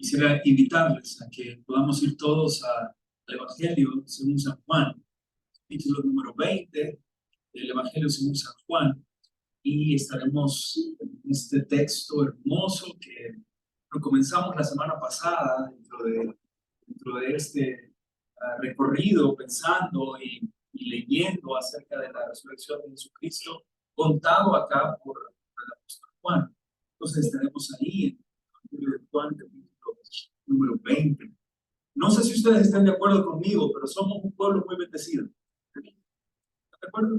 Quisiera invitarles a que podamos ir todos al Evangelio según San Juan, capítulo número 20 del Evangelio según San Juan, y estaremos en este texto hermoso que lo comenzamos la semana pasada dentro de este recorrido, pensando y leyendo acerca de la resurrección de Jesucristo, contado acá por el apóstol Juan. Entonces estaremos ahí en el Evangelio de Juan, capítulo número 20. No sé si ustedes están de acuerdo conmigo, pero somos un pueblo muy bendecido. ¿Están de acuerdo?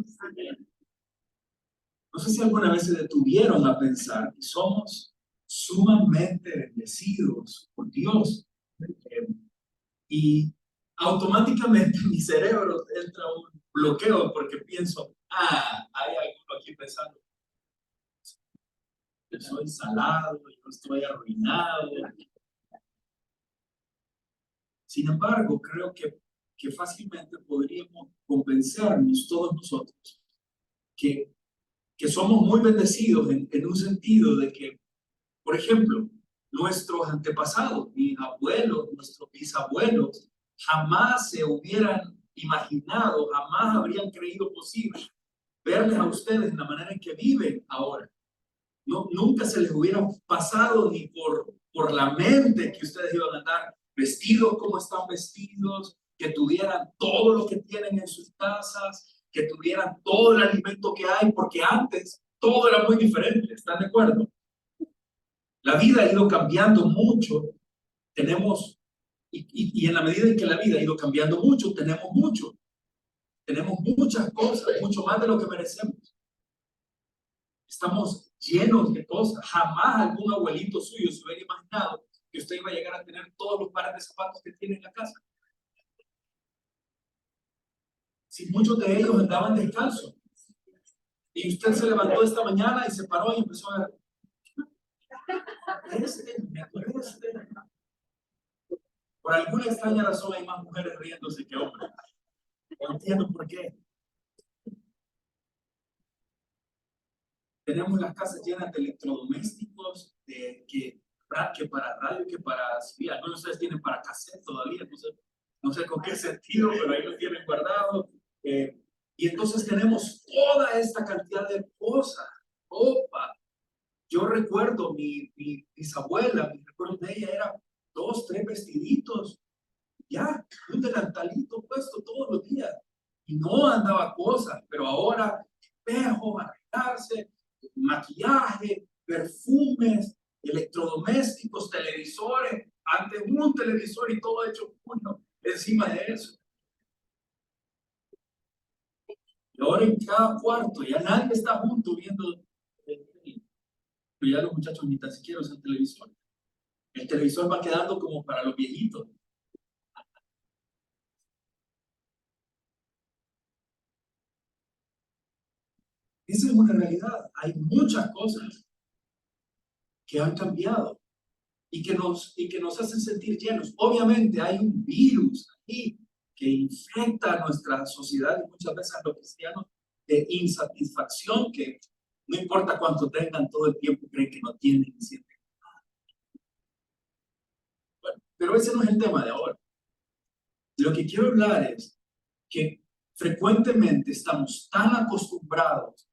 No sé si alguna vez se detuvieron a pensar que somos sumamente bendecidos por Dios. Y automáticamente mi cerebro entra un bloqueo porque pienso, hay alguno aquí pensando, yo soy salado, yo estoy arruinado. Sin embargo, creo que fácilmente podríamos convencernos todos nosotros que somos muy bendecidos en un sentido de que, por ejemplo, nuestros antepasados, mis abuelos, nuestros bisabuelos, jamás se hubieran imaginado, jamás habrían creído posible verles a ustedes en la manera en que viven ahora. No, nunca se les hubiera pasado ni por la mente que ustedes iban a andar vestidos como están vestidos, que tuvieran todo lo que tienen en sus casas, que tuvieran todo el alimento que hay, porque antes todo era muy diferente, ¿están de acuerdo? La vida ha ido cambiando mucho, tenemos, y en la medida en que la vida ha ido cambiando mucho, tenemos muchas cosas, mucho más de lo que merecemos. Estamos llenos de cosas. Jamás algún abuelito suyo se hubiera imaginado que usted iba a llegar a tener todos los pares de zapatos que tiene en la casa. Si muchos de ellos andaban descalzos. Y usted se levantó esta mañana y se paró y empezó a ver. Por alguna extraña razón hay más mujeres riéndose que hombres. No entiendo por qué. Tenemos las casas llenas de electrodomésticos, que para radio, que para civil. Algunos de ustedes tienen para cassette todavía, no sé con qué sentido, pero ahí lo tienen guardado. Y entonces tenemos toda esta cantidad de cosas. Opa. Yo recuerdo mi bisabuela, mi recuerdo de ella era 2, 3 vestiditos, ya, un delantalito puesto todos los días. Y no andaba cosas, pero ahora espejos, arreglarse, maquillaje, perfumes, electrodomésticos, televisores, antes un televisor y todo hecho puño encima de eso. Y ahora en cada cuarto, ya nadie está junto viendo, pero ya los muchachos ni tan siquiera usan televisor. El televisor va quedando como para los viejitos. Esa es una realidad. Hay muchas cosas que han cambiado y que nos hacen sentir llenos. Obviamente hay un virus aquí que infecta a nuestra sociedad y muchas veces a los cristianos de insatisfacción, que no importa cuánto tengan, todo el tiempo creen que no tienen y sienten nada. Bueno, pero ese no es el tema de ahora. Lo que quiero hablar es que frecuentemente estamos tan acostumbrados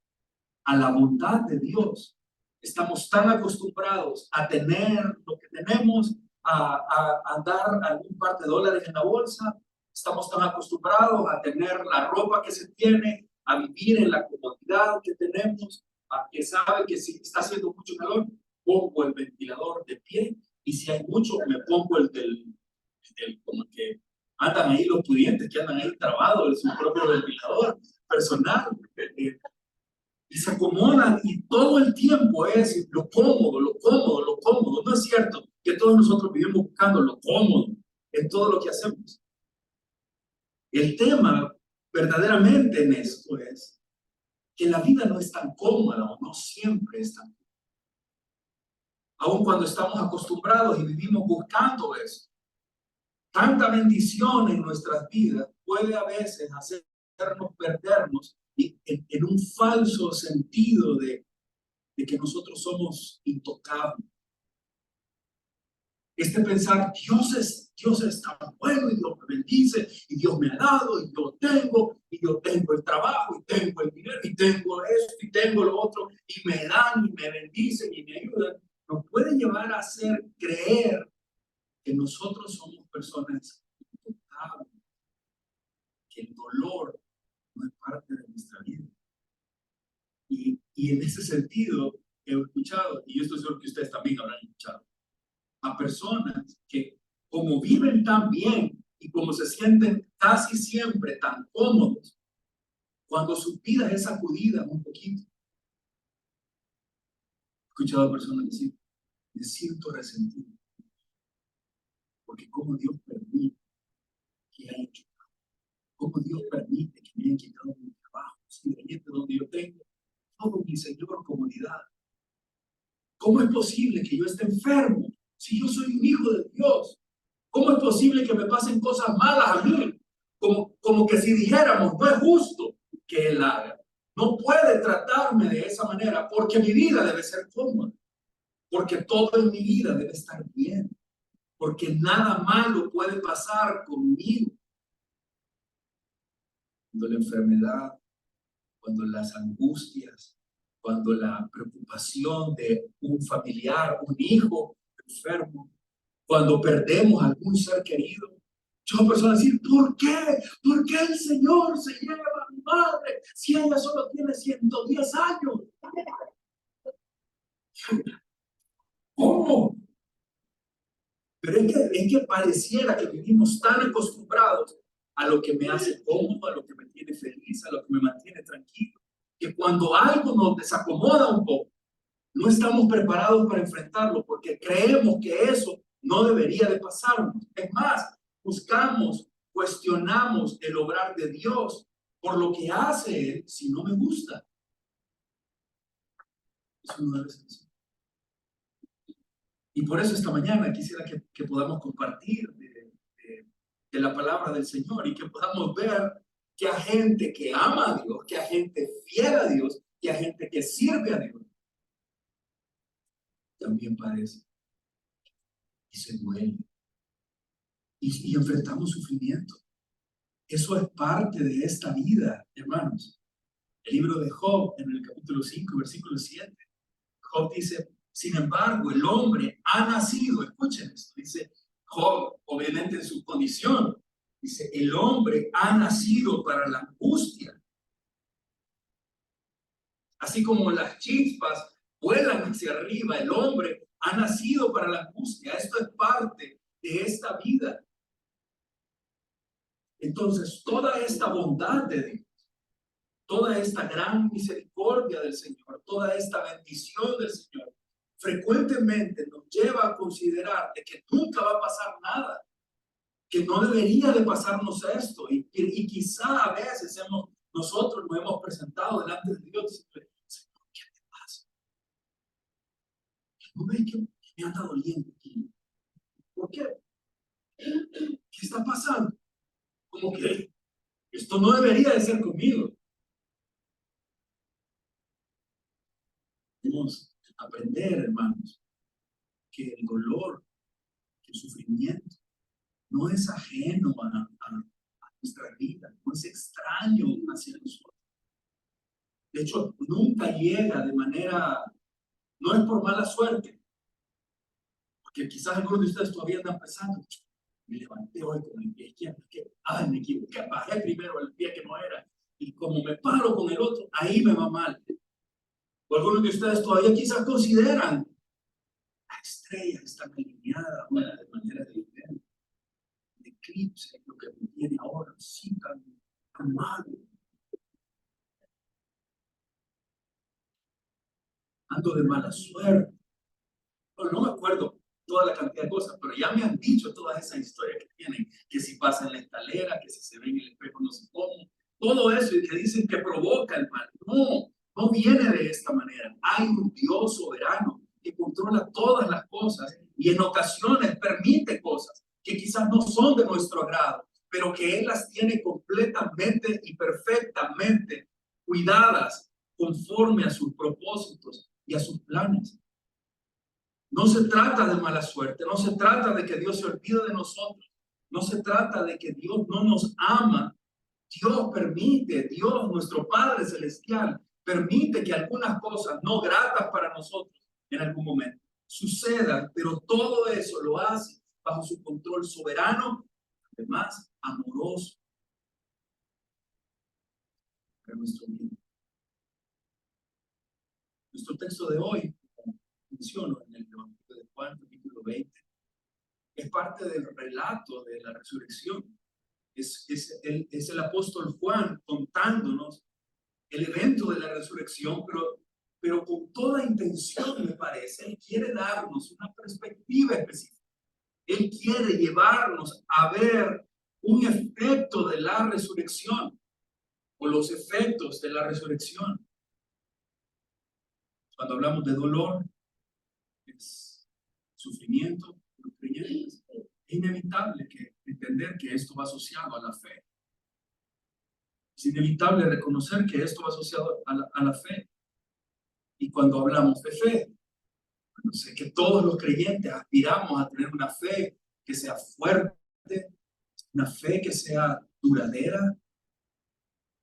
a la bondad de Dios, estamos tan acostumbrados a tener lo que tenemos, a dar algún par de dólares en la bolsa, estamos tan acostumbrados a tener la ropa que se tiene, a vivir en la comodidad que tenemos, a que sabe que si está haciendo mucho calor, pongo el ventilador de pie, y si hay mucho, me pongo el del como que andan ahí los pudientes, que andan ahí trabados en su propio ventilador personal, y se acomodan, y todo el tiempo es lo cómodo, lo cómodo, lo cómodo. No es cierto que todos nosotros vivimos buscando lo cómodo en todo lo que hacemos. El tema verdaderamente en esto es que la vida no es tan cómoda, o no siempre es tan cómoda. Aun cuando estamos acostumbrados y vivimos buscando eso, tanta bendición en nuestras vidas puede a veces hacernos perdernos en un falso sentido de que nosotros somos intocables. Pensar, Dios es tan bueno y Dios me bendice y Dios me ha dado y yo tengo el trabajo y tengo el dinero y tengo esto y tengo lo otro y me dan y me bendicen y me ayudan, nos puede llevar a hacer creer que nosotros somos personas intocables, que el dolor no es parte de nuestra vida. Y en ese sentido he escuchado, y yo estoy seguro que ustedes también habrán escuchado, a personas que como viven tan bien y como se sienten casi siempre tan cómodos, cuando su vida es sacudida un poquito. He escuchado a personas decir, me siento resentido, porque como Dios permite que haya hecho, como Dios permite que me hayan quitado mi trabajo, donde yo tengo todo mi Señor comodidad. ¿Cómo es posible que yo esté enfermo si yo soy un hijo de Dios? ¿Cómo es posible que me pasen cosas malas a mí? Como que si dijéramos, no es justo que Él haga. No puede tratarme de esa manera porque mi vida debe ser cómoda. Porque todo en mi vida debe estar bien. Porque nada malo puede pasar conmigo. Cuando la enfermedad, cuando las angustias, cuando la preocupación de un familiar, un hijo enfermo, cuando perdemos a algún ser querido, yo personas decir, ¿por qué? ¿Por qué el Señor se lleva a mi madre si ella solo tiene 110 años? ¿Cómo? Pero es que pareciera que vivimos tan acostumbrados a lo que me hace cómodo, a lo que me tiene feliz, a lo que me mantiene tranquilo, que cuando algo nos desacomoda un poco, no estamos preparados para enfrentarlo porque creemos que eso no debería de pasarnos. Es más, buscamos, cuestionamos el obrar de Dios por lo que hace Él si no me gusta. Eso no debe ser así. Y por eso esta mañana quisiera que podamos compartir de la palabra del Señor y que podamos ver que hay gente que ama a Dios, que hay gente fiel a Dios, que hay gente que sirve a Dios, también padece y se duele y enfrentamos sufrimiento. Eso es parte de esta vida, hermanos. El libro de Job, en el capítulo 5, versículo 7, Job dice, sin embargo, el hombre ha nacido, escuchen esto, dice Job, obviamente en su condición, dice, el hombre ha nacido para la angustia. Así como las chispas vuelan hacia arriba, el hombre ha nacido para la angustia. Esto es parte de esta vida. Entonces, toda esta bondad de Dios, toda esta gran misericordia del Señor, toda esta bendición del Señor, frecuentemente nos lleva a considerar de que nunca va a pasar nada, que no debería de pasarnos esto, y quizá a veces nosotros nos hemos presentado delante de Dios diciendo, Señor, ¿qué te pasa? ¿No ves que me anda doliendo aquí? ¿Por qué? ¿Qué está pasando? Como que esto no debería de ser conmigo. Debemos aprender, hermanos, que el dolor, que el sufrimiento no es ajeno a nuestra vida, no es extraño hacia nosotros. De hecho, nunca llega de manera, no es por mala suerte, porque quizás algunos de ustedes todavía andan pensando, me levanté hoy con el pie izquierdo, me equivoqué, bajé primero el pie que no era, y como me paro con el otro, ahí me va mal. O algunos de ustedes todavía quizás consideran, la estrella está alineada de manera diferente. El eclipse es lo que me tiene ahora, sí, tan malo. Ando de mala suerte. No me acuerdo toda la cantidad de cosas, pero ya me han dicho todas esas historias que tienen, que si pasa en la escalera, que si se ve en el espejo no sé cómo, todo eso y que dicen que provoca el mal. No viene de esta manera. Hay un Dios soberano que controla todas las cosas y en ocasiones permite cosas que quizás no son de nuestro agrado, pero que Él las tiene completamente y perfectamente cuidadas conforme a sus propósitos y a sus planes. No se trata de mala suerte, no se trata de que Dios se olvide de nosotros, no se trata de que Dios no nos ama. Dios permite, Dios, nuestro Padre Celestial, permite que algunas cosas no gratas para nosotros en algún momento sucedan, pero todo eso lo hace bajo su control soberano, además amoroso para nuestro bien. Nuestro texto de hoy, como menciono en el Evangelio de Juan, capítulo 20, es parte del relato de la resurrección. Es el apóstol Juan contándonos el evento de la resurrección, pero con toda intención, me parece. Él quiere darnos una perspectiva específica. Él quiere llevarnos a ver un efecto de la resurrección o los efectos de la resurrección. Cuando hablamos de dolor, es sufrimiento, los creyentes, es inevitable entender que esto va asociado a la fe. Es inevitable reconocer que esto va asociado a la fe. Y cuando hablamos de fe, bueno, sé que todos los creyentes aspiramos a tener una fe que sea fuerte, una fe que sea duradera,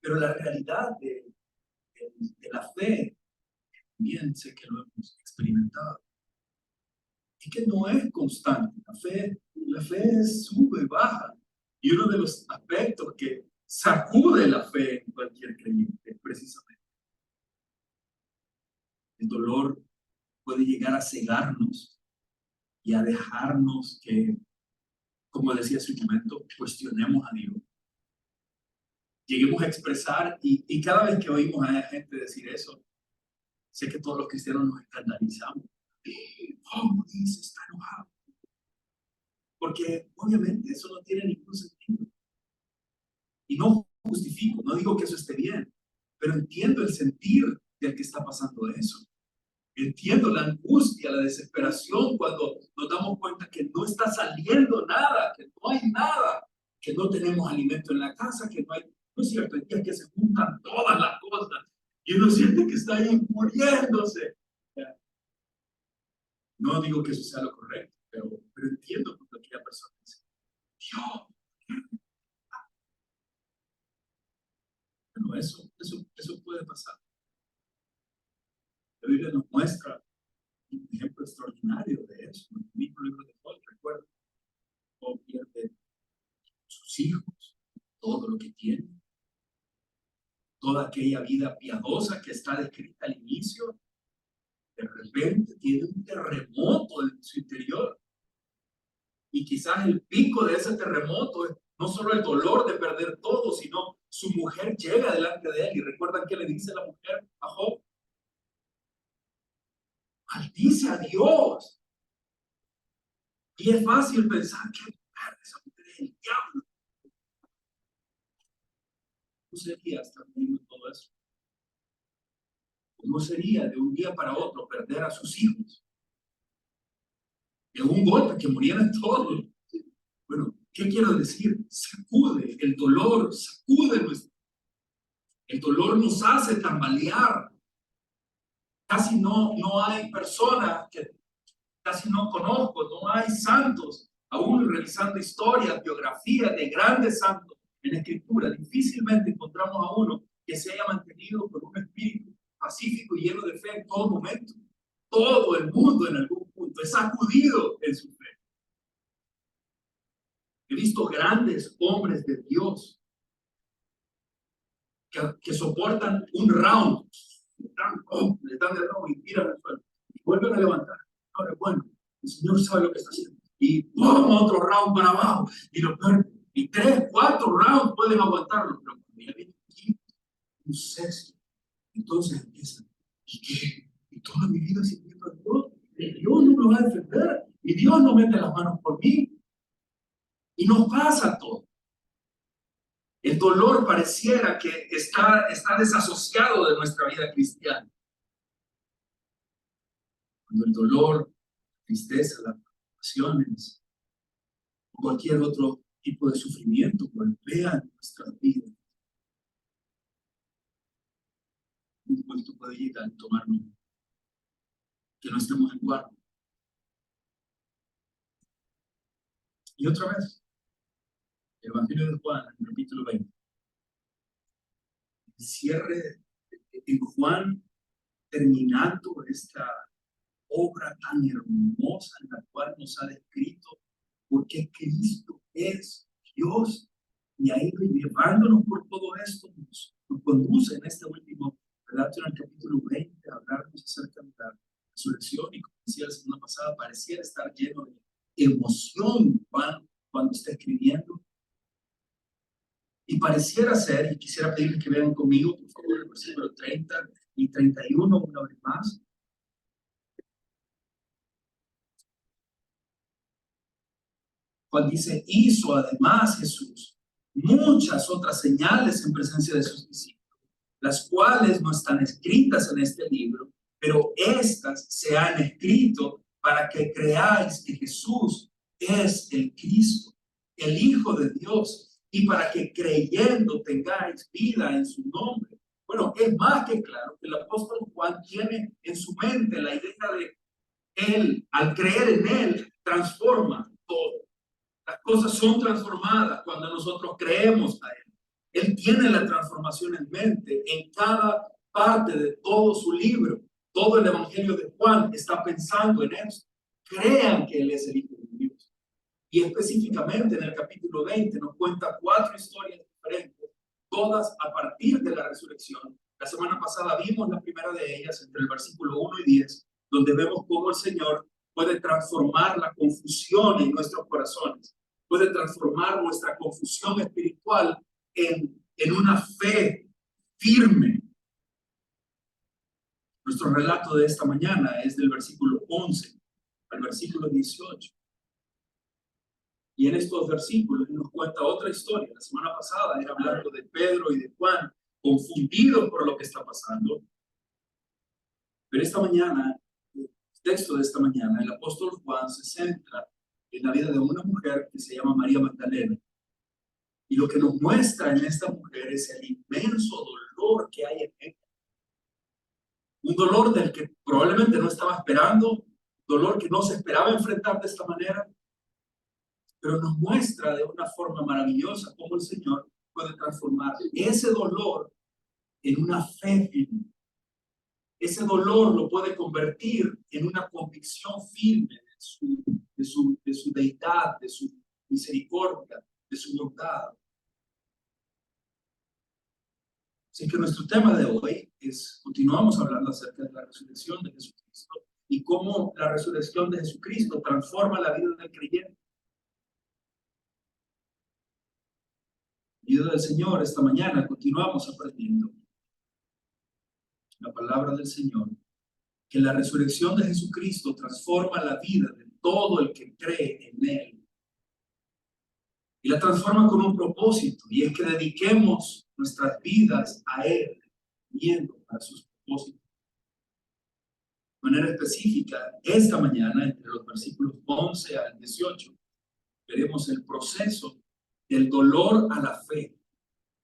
pero la realidad de la fe, también sé que lo hemos experimentado, es que no es constante. La fe sube y baja. Y uno de los aspectos que sacude la fe en cualquier creyente es precisamente el dolor. Puede llegar a cegarnos y a dejarnos que, como decía hace un momento, cuestionemos a Dios. Lleguemos a expresar, y cada vez que oímos a gente decir eso, sé que todos los cristianos nos escandalizamos. ¿Cómo dice? Está enojado. Porque obviamente eso no tiene ningún sentido. Y no justifico, no digo que eso esté bien, pero entiendo el sentir del que está pasando eso. Entiendo la angustia, la desesperación cuando nos damos cuenta que no está saliendo nada, que no hay nada, que no tenemos alimento en la casa, que no hay, no es cierto, hay días que se juntan todas las cosas y uno siente que está ahí muriéndose. No digo que eso sea lo correcto, pero entiendo cuando aquella persona dice, Dios, bueno, eso puede pasar. La Biblia nos muestra un ejemplo extraordinario de eso. En el mismo libro de Job, recuerdo, Job pierde sus hijos, todo lo que tiene, toda aquella vida piadosa que está descrita al inicio, de repente tiene un terremoto en su interior. Y quizás el pico de ese terremoto es no solo el dolor de perder todo, sino su mujer llega delante de él. Y recuerdan que le dice la mujer a Job: maldice a Dios. Y es fácil pensar que esa mujer es el diablo. ¿Cómo sería estar viendo todo eso? ¿Cómo sería de un día para otro perder a sus hijos? De un golpe, que murieran todos. Bueno, ¿qué quiero decir? Sacude el dolor, sacude nuestro. El dolor nos hace tambalear. Casi no hay personas que casi no conozco, no hay santos, aún revisando historias, biografías de grandes santos en la Escritura. Difícilmente encontramos a uno que se haya mantenido con un espíritu pacífico y lleno de fe en todo momento. Todo el mundo en algún punto es sacudido en su fe. He visto grandes hombres de Dios que soportan un round, le dan el round y tiran al suelo y vuelven a levantar. Ahora, bueno, el Señor sabe lo que está haciendo. Y ¡pum! Otro round para abajo. Y 3, 4 rounds pueden aguantarlo. Pero cuando ya viene un quinto, un sexto, entonces empiezan. ¿Y qué? ¿Y toda mi vida sirviendo a Dios? ¿Y Dios no me va a defender? ¿Y Dios no mete las manos por mí? Y nos pasa todo. El dolor pareciera que está desasociado de nuestra vida cristiana. Cuando el dolor, la tristeza, las preocupaciones, o cualquier otro tipo de sufrimiento golpean nuestras vidas, un momento puede llegar a tomarnos que no estemos en guardia. Y otra vez, el Evangelio de Juan, el capítulo 20. El cierre en Juan, terminando esta obra tan hermosa en la cual nos ha descrito porque Cristo es Dios y ha ido llevándonos por todo esto, nos conduce en este último relato en el capítulo 20 a hablarnos acerca de la resurrección. Y como decía la semana pasada, pareciera estar lleno de emoción cuando está escribiendo. Y pareciera ser, y quisiera pedirles que vean conmigo, por favor, el versículo 30 y 31 una vez más. Juan dice, hizo además Jesús muchas otras señales en presencia de sus discípulos, las cuales no están escritas en este libro, pero estas se han escrito para que creáis que Jesús es el Cristo, el Hijo de Dios, y para que creyendo tengáis vida en su nombre. Bueno, es más que claro que el apóstol Juan tiene en su mente la idea de él, al creer en él, transforma todo. Las cosas son transformadas cuando nosotros creemos a Él. Él tiene la transformación en mente en cada parte de todo su libro. Todo el Evangelio de Juan está pensando en eso. Crean que Él es el Hijo de Dios. Y específicamente en el capítulo 20 nos cuenta 4 historias diferentes, todas a partir de la resurrección. La semana pasada vimos la primera de ellas entre el versículo 1 y 10, donde vemos cómo el Señor puede transformar la confusión en nuestros corazones, puede transformar nuestra confusión espiritual en una fe firme. Nuestro relato de esta mañana es del versículo 11 al versículo 18. Y en estos versículos nos cuenta otra historia. La semana pasada era hablando de Pedro y de Juan, confundidos por lo que está pasando. Pero esta mañana, el texto de esta mañana, el apóstol Juan se centra en la vida de una mujer que se llama María Magdalena. Y lo que nos muestra en esta mujer es el inmenso dolor que hay en ella. Un dolor del que probablemente no estaba esperando, dolor que no se esperaba enfrentar de esta manera, pero nos muestra de una forma maravillosa cómo el Señor puede transformar ese dolor en una fe firme. Ese dolor lo puede convertir en una convicción firme de su deidad, de su misericordia, de su bondad. Así que nuestro tema de hoy es, continuamos hablando acerca de la resurrección de Jesucristo y cómo la resurrección de Jesucristo transforma la vida del creyente. Ayuda del Señor, esta mañana continuamos aprendiendo la palabra del Señor, que la resurrección de Jesucristo transforma la vida de todo el que cree en Él. Y la transforma con un propósito, y es que dediquemos nuestras vidas a Él, viendo para sus propósitos. De manera específica, esta mañana, entre los versículos 11 al 18, veremos el proceso del dolor a la fe.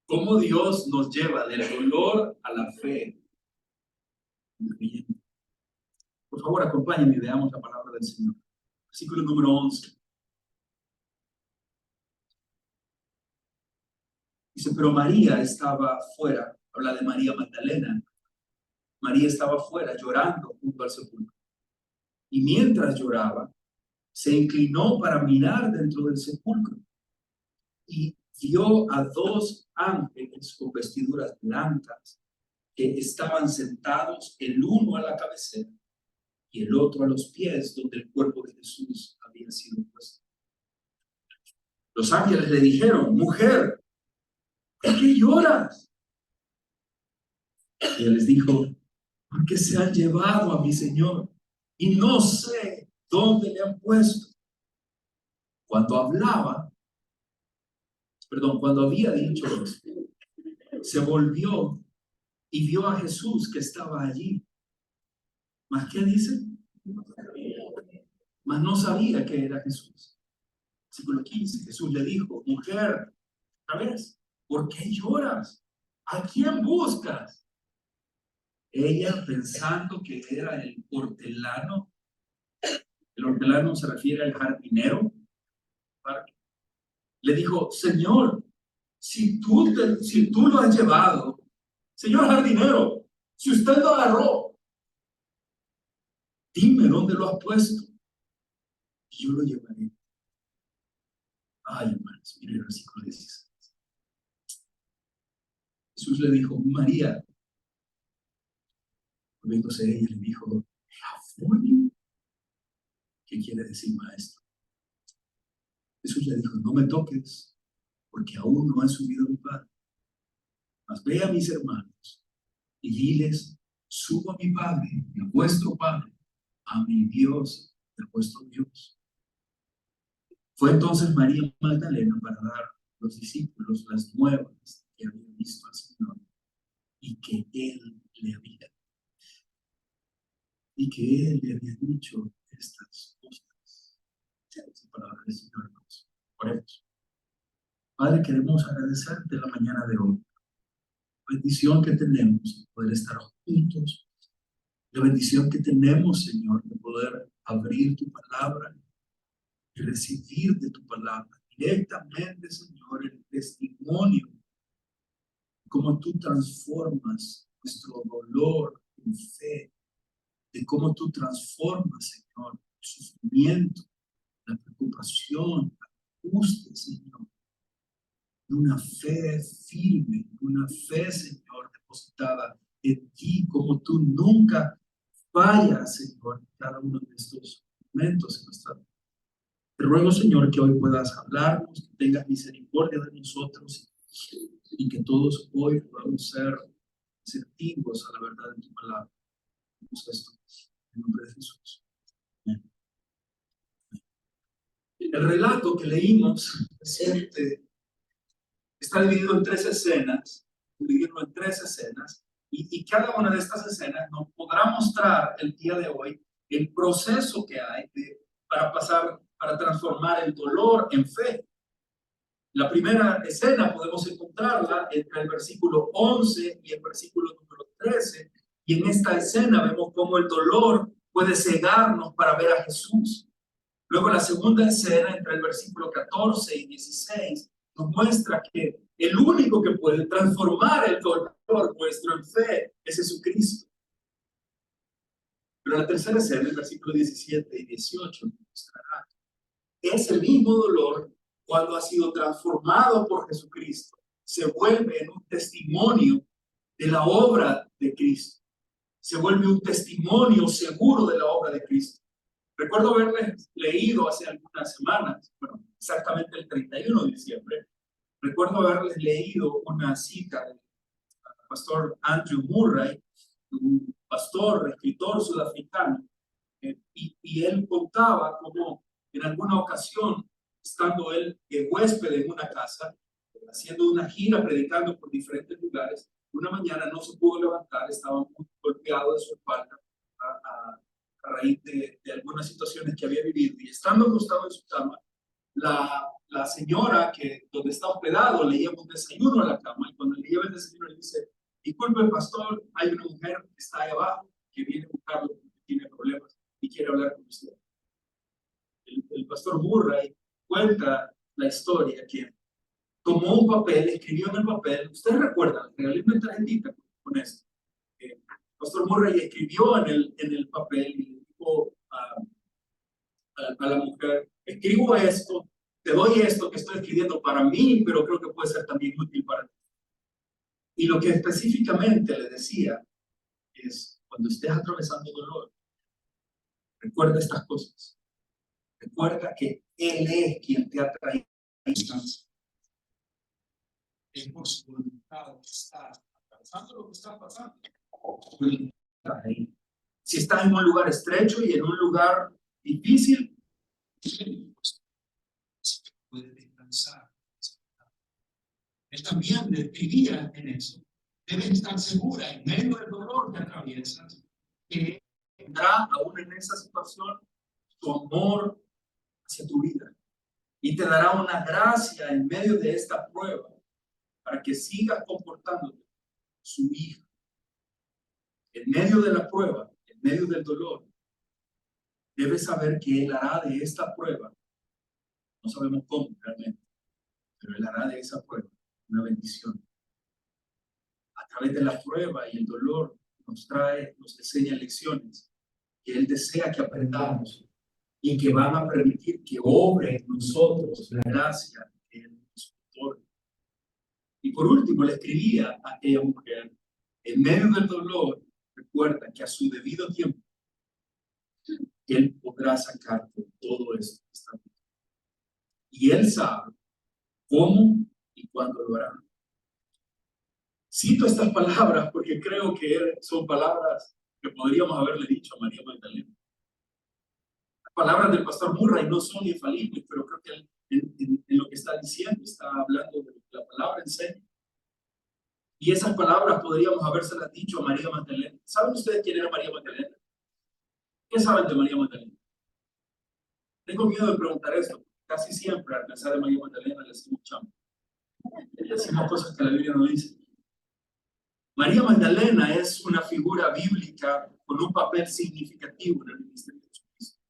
Cómo Dios nos lleva del dolor a la fe. Por favor, acompáñenme y veamos la palabra del Señor. Versículo número 11. Dice, pero María estaba fuera. Habla de María Magdalena. María estaba fuera llorando junto al sepulcro. Y mientras lloraba, se inclinó para mirar dentro del sepulcro. Y vio a 2 ángeles con vestiduras blancas que estaban sentados, el uno a la cabecera y el otro a los pies, donde el cuerpo de Jesús había sido puesto. Los ángeles le dijeron, mujer, ¿por qué lloras? Y él les dijo, porque se han llevado a mi Señor y no sé dónde le han puesto. Cuando había dicho esto, se volvió y vio a Jesús que estaba allí. ¿Mas qué dice? Mas no sabía que era Jesús. Versículo 15, Jesús le dijo, mujer, otra vez, ¿por qué lloras? ¿A quién buscas? Ella, pensando que era el hortelano se refiere al jardinero, parque. Le dijo, Señor, si tú lo has llevado, señor jardinero, si usted lo agarró, dime dónde lo has puesto y yo lo llevaré. Ay, hermanos, mire el versículo 16. Jesús le dijo, María. Volviéndose ella le dijo, Raboni, ¿qué quiere decir maestro? Jesús le dijo, no me toques, porque aún no he subido a mi Padre. Mas ve a mis hermanos y diles, subo a mi Padre, a vuestro Padre, a mi Dios, a vuestro Dios. Fue entonces María Magdalena para dar a los discípulos las nuevas que habían visto al Señor y que Él le había dicho estas cosas. Esa palabra del Señor, hermanos. Oremos. Padre, queremos agradecerte la mañana de hoy. La bendición que tenemos de poder estar juntos. La bendición que tenemos, Señor, de poder abrir tu palabra y recibir de tu palabra directamente, Señor, el testimonio de cómo tú transformas nuestro dolor en fe, de cómo tú transformas, Señor, el sufrimiento, la preocupación, la angustia, Señor, en una fe firme, en una fe, Señor, depositada en ti, como tú nunca fallas, Señor, en cada uno de estos momentos en nuestra vida. Te ruego, Señor, que hoy puedas hablarnos, que tengas misericordia de nosotros y que todos hoy podamos ser receptivos a la verdad de tu palabra. Hacemos esto en nombre de Jesús. Amén. El relato que leímos reciente está dividido en tres escenas, y cada una de estas escenas nos podrá mostrar el día de hoy el proceso que hay para transformar el dolor en fe. La primera escena podemos encontrarla entre el versículo 11 y el versículo número 13, y en esta escena vemos cómo el dolor puede cegarnos para ver a Jesús. Luego la segunda escena entre el versículo 14 y 16 nos muestra que el único que puede transformar el dolor nuestro en fe es Jesucristo. Pero la tercera escena, el versículo 17 y 18, nos mostrará ese mismo dolor, cuando ha sido transformado por Jesucristo, se vuelve en un testimonio de la obra de Cristo. Se vuelve un testimonio seguro de la obra de Cristo. Recuerdo haberles leído hace algunas semanas, bueno, exactamente el 31 de diciembre, recuerdo haberles leído una cita del pastor Andrew Murray, un pastor, escritor sudafricano, y él contaba cómo en alguna ocasión, estando él de huésped en una casa, haciendo una gira, predicando por diferentes lugares, una mañana no se pudo levantar, estaba muy golpeado de su espalda a raíz de algunas situaciones que había vivido, y estando acostado en su cama, la señora donde está hospedado le lleva un desayuno a la cama, y cuando le lleva el desayuno le dice, disculpe pastor, hay una mujer que está ahí abajo que viene a buscarlo porque tiene problemas y quiere hablar con usted. El pastor Murray cuenta la historia que tomó un papel, escribió en el papel, ustedes recuerdan, regalé una tarjetita con esto. El pastor Murray escribió en el papel y le dijo a la mujer, escribo esto, te doy esto que estoy escribiendo para mí, pero creo que puede ser también útil para ti. Y lo que específicamente le decía es, cuando estés atravesando dolor, recuerda estas cosas. Recuerda que Él es quien te ha traído a distancia. Es por su voluntad que estás atravesando lo que está pasando. Si estás en un lugar estrecho y en un lugar difícil, puedes descansar. Él también describía en eso. Debes estar segura en medio del dolor que atraviesas, que tendrá aún en esa situación tu amor hacia tu vida y te dará una gracia en medio de esta prueba para que sigas comportándote su hija. En medio de la prueba, en medio del dolor, debes saber que Él hará de esta prueba No sabemos cómo realmente, pero Él hará de esa prueba una bendición. A través de la prueba y el dolor nos enseña lecciones que Él desea que aprendamos y que van a permitir que obre en nosotros la gracia que Él nos otorga. Y por último, le escribía a aquella mujer, en medio del dolor, recuerda que a su debido tiempo, Él podrá sacarte todo esto que está bien. Y Él sabe cómo y cuándo lo hará. Cito estas palabras porque creo que son palabras que podríamos haberle dicho a María Magdalena. Las palabras del pastor Murray no son infalibles, pero creo que en lo que está diciendo, está hablando de lo que la palabra enseña. Y esas palabras podríamos habérselas dicho a María Magdalena. ¿Saben ustedes quién era María Magdalena? ¿Qué saben de María Magdalena? Tengo miedo de preguntar esto. Casi siempre al pensar en María Magdalena le decimos chamo. Le decimos cosas que la Biblia no dice. María Magdalena es una figura bíblica con un papel significativo en el ministerio de Jesucristo.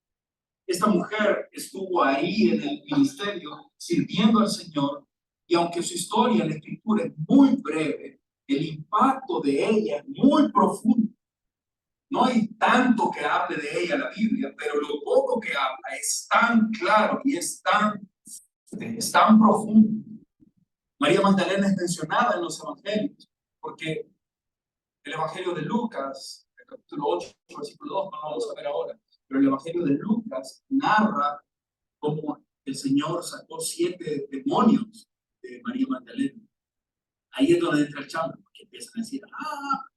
Esta mujer estuvo ahí en el ministerio sirviendo al Señor, y aunque su historia en la Escritura es muy breve, el impacto de ella es muy profundo. No hay tanto que hable de ella la Biblia, pero lo poco que habla es tan claro y es tan profundo. María Magdalena es mencionada en los evangelios, porque el evangelio de Lucas, el capítulo 8, versículo 2, no lo vamos a ver ahora, pero el evangelio de Lucas narra cómo el Señor sacó 7 demonios de María Magdalena. Ahí es donde entra el chamba, porque empiezan a decir,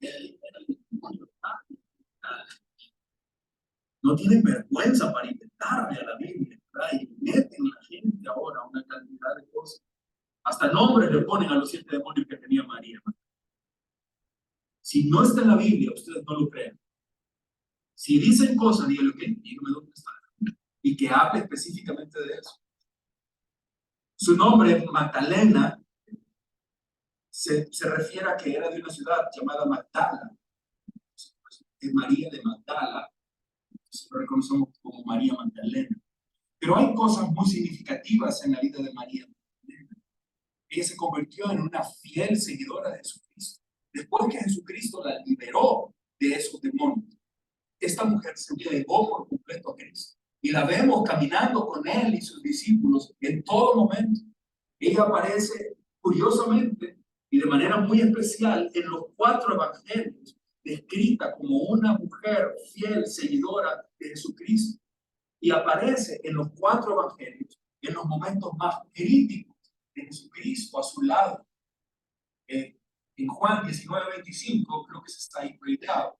era el demonio, No tienen vergüenza para inventarle a la Biblia, ¿verdad? Y meten a la gente ahora una cantidad de cosas. Hasta nombres le ponen a los 7 demonios que tenía María. Si no está en la Biblia, ustedes no lo crean. Si dicen cosas, díganle, ok, díganme dónde está. Y que hable específicamente de eso. Su nombre, Magdalena, se refiere a que era de una ciudad llamada Magdala. Es María de Magdala. Lo reconocemos como María Magdalena. Pero hay cosas muy significativas en la vida de María Magdalena. Ella se convirtió en una fiel seguidora de Jesucristo. Después que Jesucristo la liberó de esos demonios, esta mujer se entregó por completo a Cristo. Y la vemos caminando con Él y sus discípulos en todo momento. Ella aparece curiosamente y de manera muy especial en los 4 evangelios, descrita como una mujer fiel seguidora de Jesucristo. Y aparece en los 4 evangelios en los momentos más críticos de Jesucristo a su lado. En Juan 19:25, creo que se está ahí proyectado.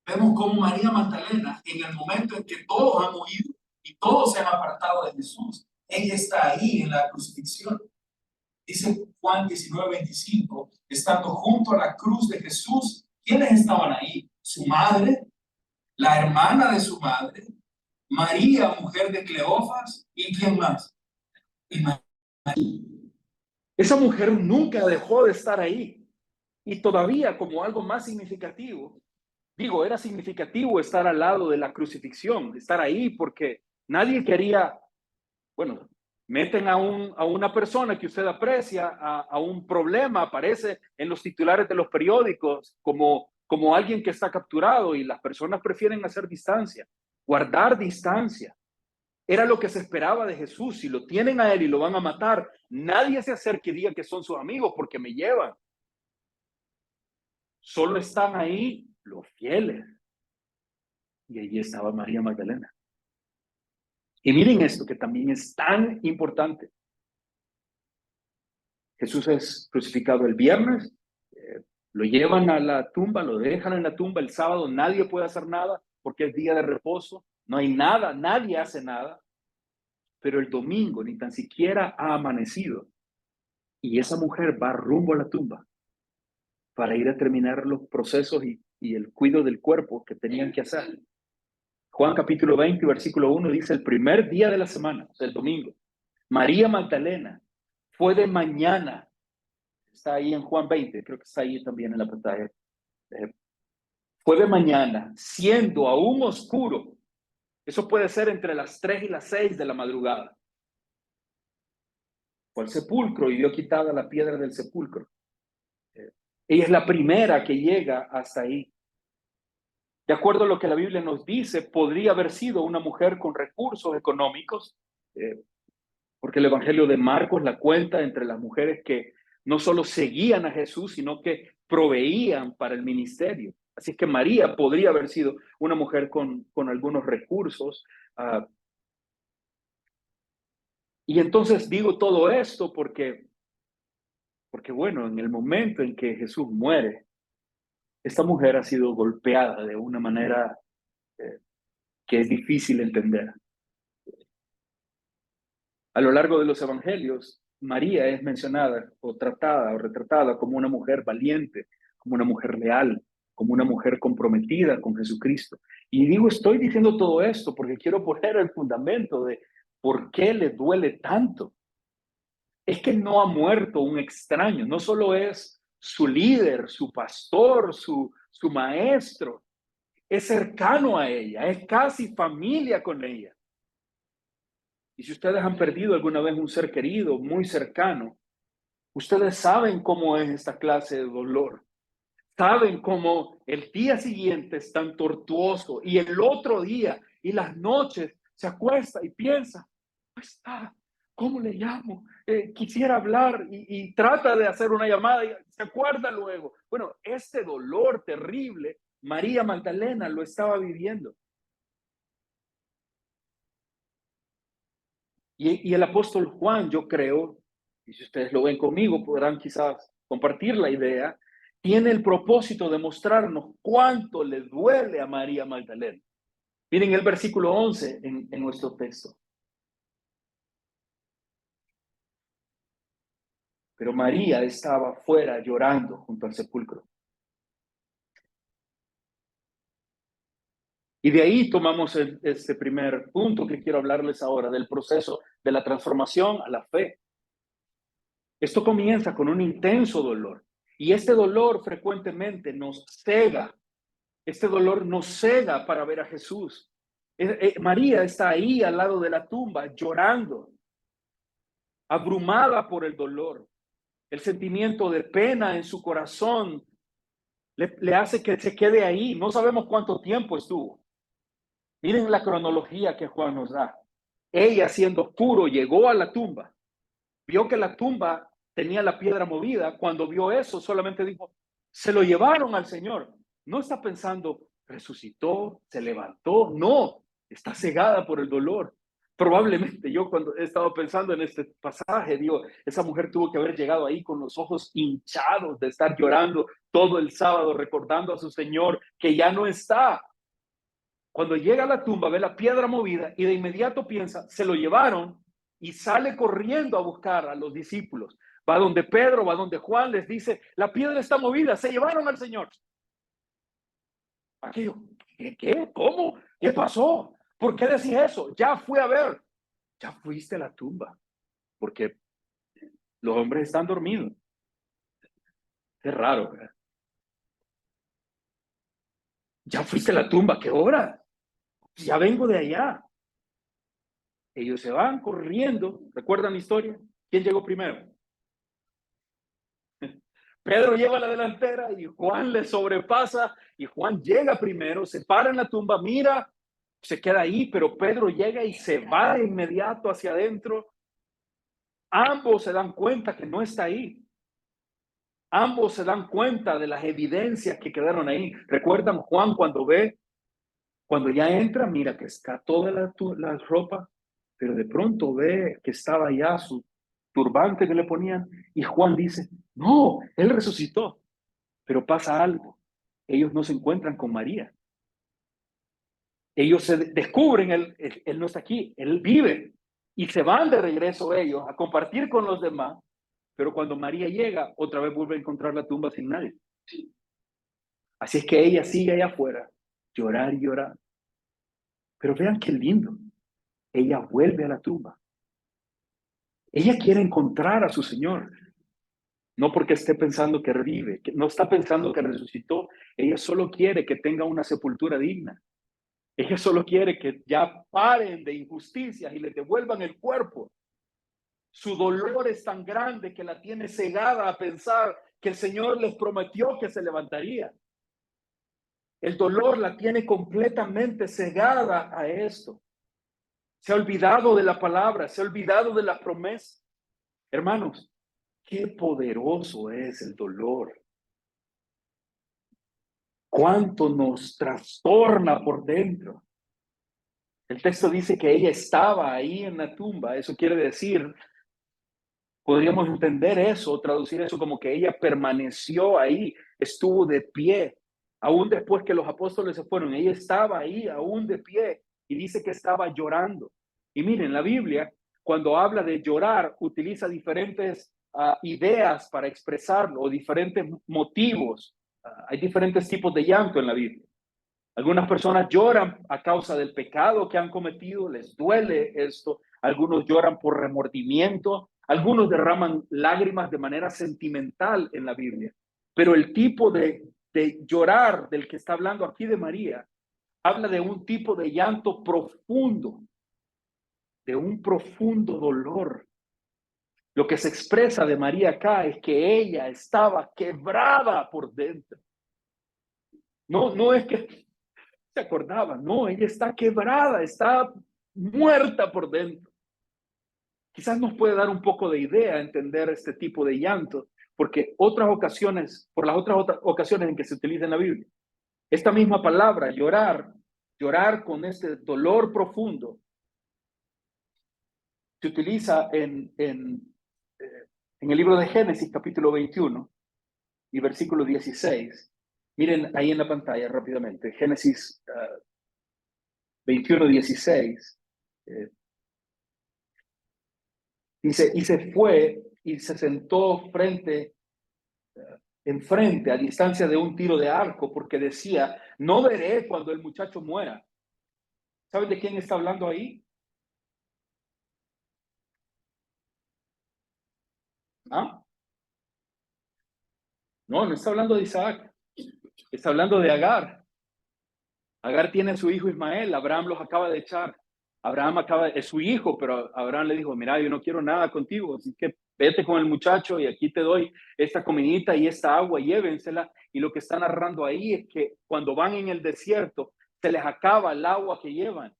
Vemos cómo María Magdalena, en el momento en que todos han huido y todos se han apartado de Jesús, ella está ahí en la crucifixión. Dice Juan 19:25, estando junto a la cruz de Jesús, ¿quiénes estaban ahí? Su madre, la hermana de su madre, María, mujer de Cleofas, ¿y quién más? Y María. Esa mujer nunca dejó de estar ahí. Y todavía, como algo más significativo, digo, era significativo estar al lado de la crucifixión, estar ahí, porque nadie quería, bueno, meten a una persona que usted aprecia a un problema, aparece en los titulares de los periódicos como alguien que está capturado, y las personas prefieren hacer distancia, guardar distancia. Era lo que se esperaba de Jesús. Si lo tienen a Él y lo van a matar, nadie se acerque y diga que son sus amigos porque me llevan. Solo están ahí los fieles. Y allí estaba María Magdalena. Y miren esto que también es tan importante. Jesús es crucificado el viernes, lo llevan a la tumba, lo dejan en la tumba el sábado, nadie puede hacer nada porque es día de reposo, no hay nada, nadie hace nada. Pero el domingo ni tan siquiera ha amanecido y esa mujer va rumbo a la tumba para ir a terminar los procesos y el cuidado del cuerpo que tenían que hacer. Juan capítulo 20, versículo 1 dice, el primer día de la semana, o sea, el domingo, María Magdalena fue de mañana, está ahí en Juan 20, creo que está ahí también en la pantalla, fue de mañana, siendo aún oscuro, Eso puede ser entre las 3 y las 6 de la madrugada. Fue al sepulcro y vio quitada la piedra del sepulcro. Ella es la primera que llega hasta ahí. De acuerdo a lo que la Biblia nos dice, podría haber sido una mujer con recursos económicos, porque el Evangelio de Marcos la cuenta entre las mujeres que no solo seguían a Jesús, sino que proveían para el ministerio. Así es que María podría haber sido una mujer con algunos recursos. Y entonces digo todo esto porque bueno, en el momento en que Jesús muere, esta mujer ha sido golpeada de una manera que es difícil entender. A lo largo de los evangelios, María es mencionada o tratada o retratada como una mujer valiente, como una mujer leal, como una mujer comprometida con Jesucristo. Y digo, estoy diciendo todo esto porque quiero poner el fundamento de por qué le duele tanto. Es que no ha muerto un extraño, no solo es su líder, su pastor, su maestro, es cercano a ella, es casi familia con ella. Y si ustedes han perdido alguna vez un ser querido muy cercano, ustedes saben cómo es esta clase de dolor. Saben cómo el día siguiente es tan tortuoso y el otro día y las noches se acuesta y piensa, pues, ¿cómo le llamo? Quisiera hablar y trata de hacer una llamada y se acuerda luego. Bueno, este dolor terrible, María Magdalena lo estaba viviendo. Y el apóstol Juan, yo creo, y si ustedes lo ven conmigo, podrán quizás compartir la idea, tiene el propósito de mostrarnos cuánto le duele a María Magdalena. Miren el versículo 11 en nuestro texto. Pero María estaba fuera llorando junto al sepulcro. Y de ahí tomamos este primer punto que quiero hablarles ahora, del proceso de la transformación a la fe. Esto comienza con un intenso dolor. Y este dolor frecuentemente nos cega. Este dolor nos cega para ver a Jesús. María está ahí al lado de la tumba llorando, abrumada por el dolor. El sentimiento de pena en su corazón le hace que se quede ahí. No sabemos cuánto tiempo estuvo. Miren la cronología que Juan nos da. Ella, siendo puro, llegó a la tumba. Vio que la tumba tenía la piedra movida. Cuando vio eso, solamente dijo, se lo llevaron al Señor. No está pensando, resucitó, se levantó. No, está cegada por el dolor. Probablemente yo cuando he estado pensando en este pasaje, digo, esa mujer tuvo que haber llegado ahí con los ojos hinchados de estar llorando todo el sábado, recordando a su Señor que ya no está. Cuando llega a la tumba, ve la piedra movida y de inmediato piensa, se lo llevaron, y sale corriendo a buscar a los discípulos. Va donde Pedro, va donde Juan, les dice, la piedra está movida, se llevaron al Señor. Aquello, ¿qué? ¿Cómo? ¿Qué pasó? ¿Por qué decís eso? Ya fui a ver. Ya fuiste a la tumba, porque los hombres están dormidos. Qué raro, ¿verdad? Ya fuiste a la tumba, ¿qué hora? Ya vengo de allá. Ellos se van corriendo. ¿Recuerdan la historia? ¿Quién llegó primero? Pedro lleva la delantera y Juan le sobrepasa y Juan llega primero, se para en la tumba, mira, se queda ahí, pero Pedro llega y se va de inmediato hacia adentro. Ambos se dan cuenta que no está ahí. Ambos se dan cuenta de las evidencias que quedaron ahí. ¿Recuerdan Juan cuando ya entra, mira que está toda la ropa, pero de pronto ve que estaba ya su turbante que le ponían y Juan dice, no, él resucitó. Pero pasa algo. Ellos no se encuentran con María. Ellos se descubren, él no está aquí, él vive. Y se van de regreso ellos a compartir con los demás. Pero cuando María llega, otra vez vuelve a encontrar la tumba sin nadie. Así es que ella sigue allá afuera, llorar y llorar. Pero vean qué lindo. Ella vuelve a la tumba. Ella quiere encontrar a su Señor. No porque esté pensando que revive, que no está pensando que resucitó. Ella solo quiere que tenga una sepultura digna. Ella solo quiere que ya paren de injusticias y le devuelvan el cuerpo. Su dolor es tan grande que la tiene cegada a pensar que el Señor les prometió que se levantaría. El dolor la tiene completamente cegada a esto. Se ha olvidado de la palabra, se ha olvidado de la promesa. Hermanos, qué poderoso es el dolor. Cuánto nos trastorna por dentro. El texto dice que ella estaba ahí en la tumba. Eso quiere decir, podríamos entender eso, traducir eso como que ella permaneció ahí, estuvo de pie, aún después que los apóstoles se fueron. Ella estaba ahí, aún de pie, y dice que estaba llorando. Y miren, la Biblia, cuando habla de llorar, utiliza diferentes ideas para expresarlo, o diferentes motivos. Hay diferentes tipos de llanto en la Biblia. Algunas personas lloran a causa del pecado que han cometido, les duele esto. Algunos lloran por remordimiento, algunos derraman lágrimas de manera sentimental en la Biblia. Pero el tipo de llorar del que está hablando aquí de María, habla de un tipo de llanto profundo, de un profundo dolor. Lo que se expresa de María acá es que ella estaba quebrada por dentro. No es que se acordaba, no, ella está quebrada, está muerta por dentro. Quizás nos puede dar un poco de idea entender este tipo de llanto, porque otras ocasiones, por las otras ocasiones en que se utiliza en la Biblia, esta misma palabra, llorar, llorar con este dolor profundo, se utiliza en el libro de Génesis, capítulo 21 y versículo 16. Miren ahí en la pantalla rápidamente, Génesis 21, 16. Dice, y se fue y se sentó enfrente, a distancia de un tiro de arco, porque decía, no veré cuando el muchacho muera. ¿Saben de quién está hablando ahí? ¿Ah? No está hablando de Isaac, está hablando de Agar. Agar tiene a su hijo Ismael, Abraham los acaba de echar. Abraham es su hijo, pero Abraham le dijo, mira, yo no quiero nada contigo, así que vete con el muchacho y aquí te doy esta comidita y esta agua, llévensela. Y lo que está narrando ahí es que cuando van en el desierto, se les acaba el agua que llevan.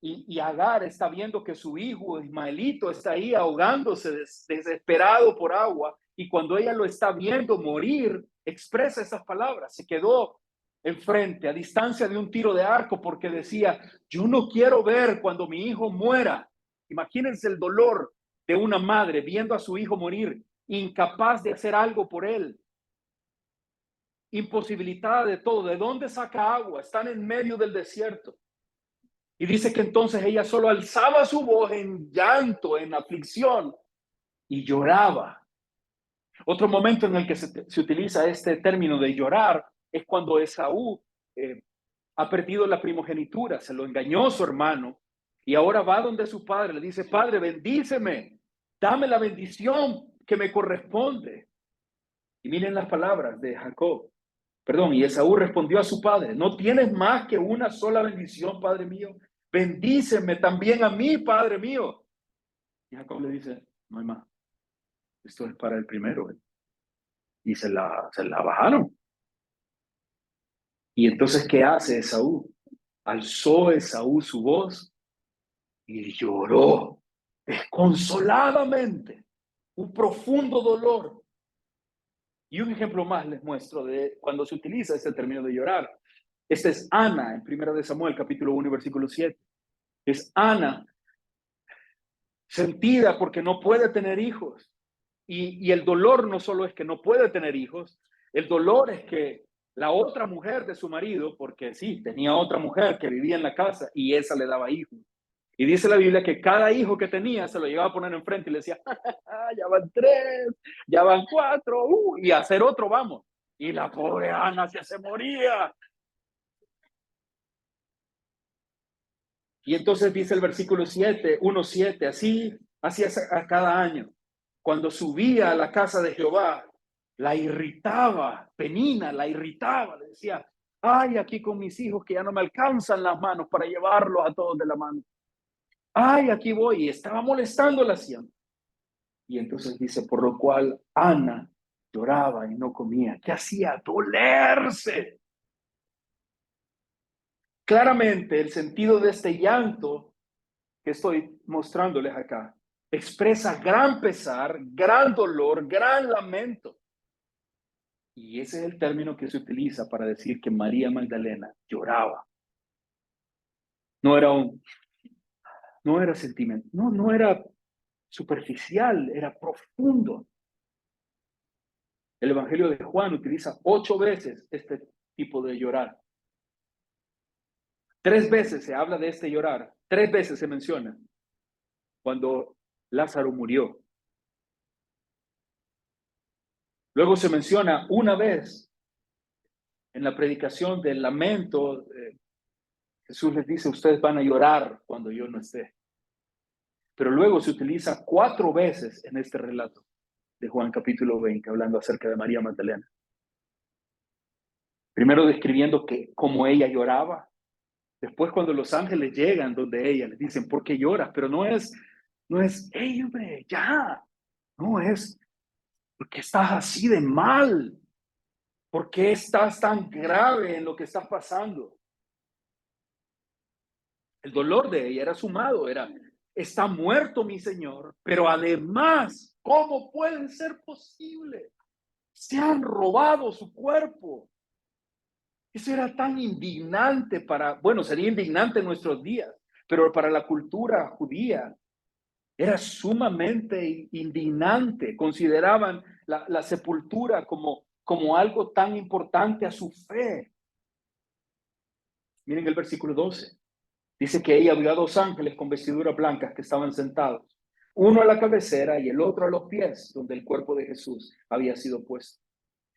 Y Agar está viendo que su hijo Ismaelito está ahí ahogándose, desesperado por agua. Y cuando ella lo está viendo morir, expresa esas palabras. Se quedó enfrente, a distancia de un tiro de arco, porque decía, yo no quiero ver cuando mi hijo muera. Imagínense el dolor de una madre viendo a su hijo morir, incapaz de hacer algo por él, imposibilitada de todo. ¿De dónde saca agua? Están en medio del desierto. Y dice que entonces ella solo alzaba su voz en llanto, en aflicción, y lloraba. Otro momento en el que se utiliza este término de llorar es cuando Esaú ha perdido la primogenitura, se lo engañó su hermano, y ahora va donde su padre, le dice, padre, bendíceme, dame la bendición que me corresponde. Y miren las palabras de Jacob. Perdón, y Esaú respondió a su padre, ¿no tienes más que una sola bendición, padre mío? Bendíceme también a mí, padre mío. Y Jacob le dice, no hay más. Esto es para el primero. Y se la bajaron. Y entonces, ¿qué hace Esaú? Alzó Esaú su voz y lloró desconsoladamente. Un profundo dolor. Y un ejemplo más les muestro de cuando se utiliza este término de llorar. Esta es Ana en 1 de Samuel, capítulo 1, versículo 7. Es Ana sentida porque no puede tener hijos. Y el dolor no solo es que no puede tener hijos, el dolor es que la otra mujer de su marido, porque sí, tenía otra mujer que vivía en la casa y esa le daba hijos. Y dice la Biblia que cada hijo que tenía se lo llegaba a poner enfrente y le decía, ya van 3, ya van 4, y a hacer otro vamos. Y la pobre Ana se moría. Y entonces dice el versículo 7, 1:7, así a cada año. Cuando subía a la casa de Jehová, la irritaba, Penina la irritaba, le decía, Ay, aquí con mis hijos que ya no me alcanzan las manos para llevarlos a todos de la mano. Ay, aquí voy. Y estaba molestándola siempre. Y entonces dice, por lo cual Ana lloraba y no comía. ¿Qué hacía? Dolerse. Claramente el sentido de este llanto que estoy mostrándoles acá expresa gran pesar, gran dolor, gran lamento. Y ese es el término que se utiliza para decir que María Magdalena lloraba. No era no era sentimiento, no era superficial, era profundo. El Evangelio de Juan utiliza 8 veces este tipo de llorar. 3 veces se habla de este llorar, 3 veces se menciona cuando Lázaro murió. Luego se menciona una vez en la predicación del lamento. Jesús les dice, ustedes van a llorar cuando yo no esté. Pero luego se utiliza 4 veces en este relato de Juan capítulo 20, hablando acerca de María Magdalena. Primero describiendo que cómo ella lloraba. Después cuando los ángeles llegan donde ella, les dicen, ¿por qué lloras? Pero no es, hey, hombre, ya. No es, ¿por qué estás así de mal? ¿Por qué estás tan grave en lo que estás pasando? El dolor de ella era sumado, está muerto mi Señor, pero además, ¿cómo puede ser posible? Se han robado su cuerpo. Eso era tan indignante bueno, sería indignante en nuestros días, pero para la cultura judía era sumamente indignante. Consideraban la sepultura como algo tan importante a su fe. Miren el versículo 12. Dice que ella vio a 2 ángeles con vestiduras blancas que estaban sentados, uno a la cabecera y el otro a los pies, donde el cuerpo de Jesús había sido puesto.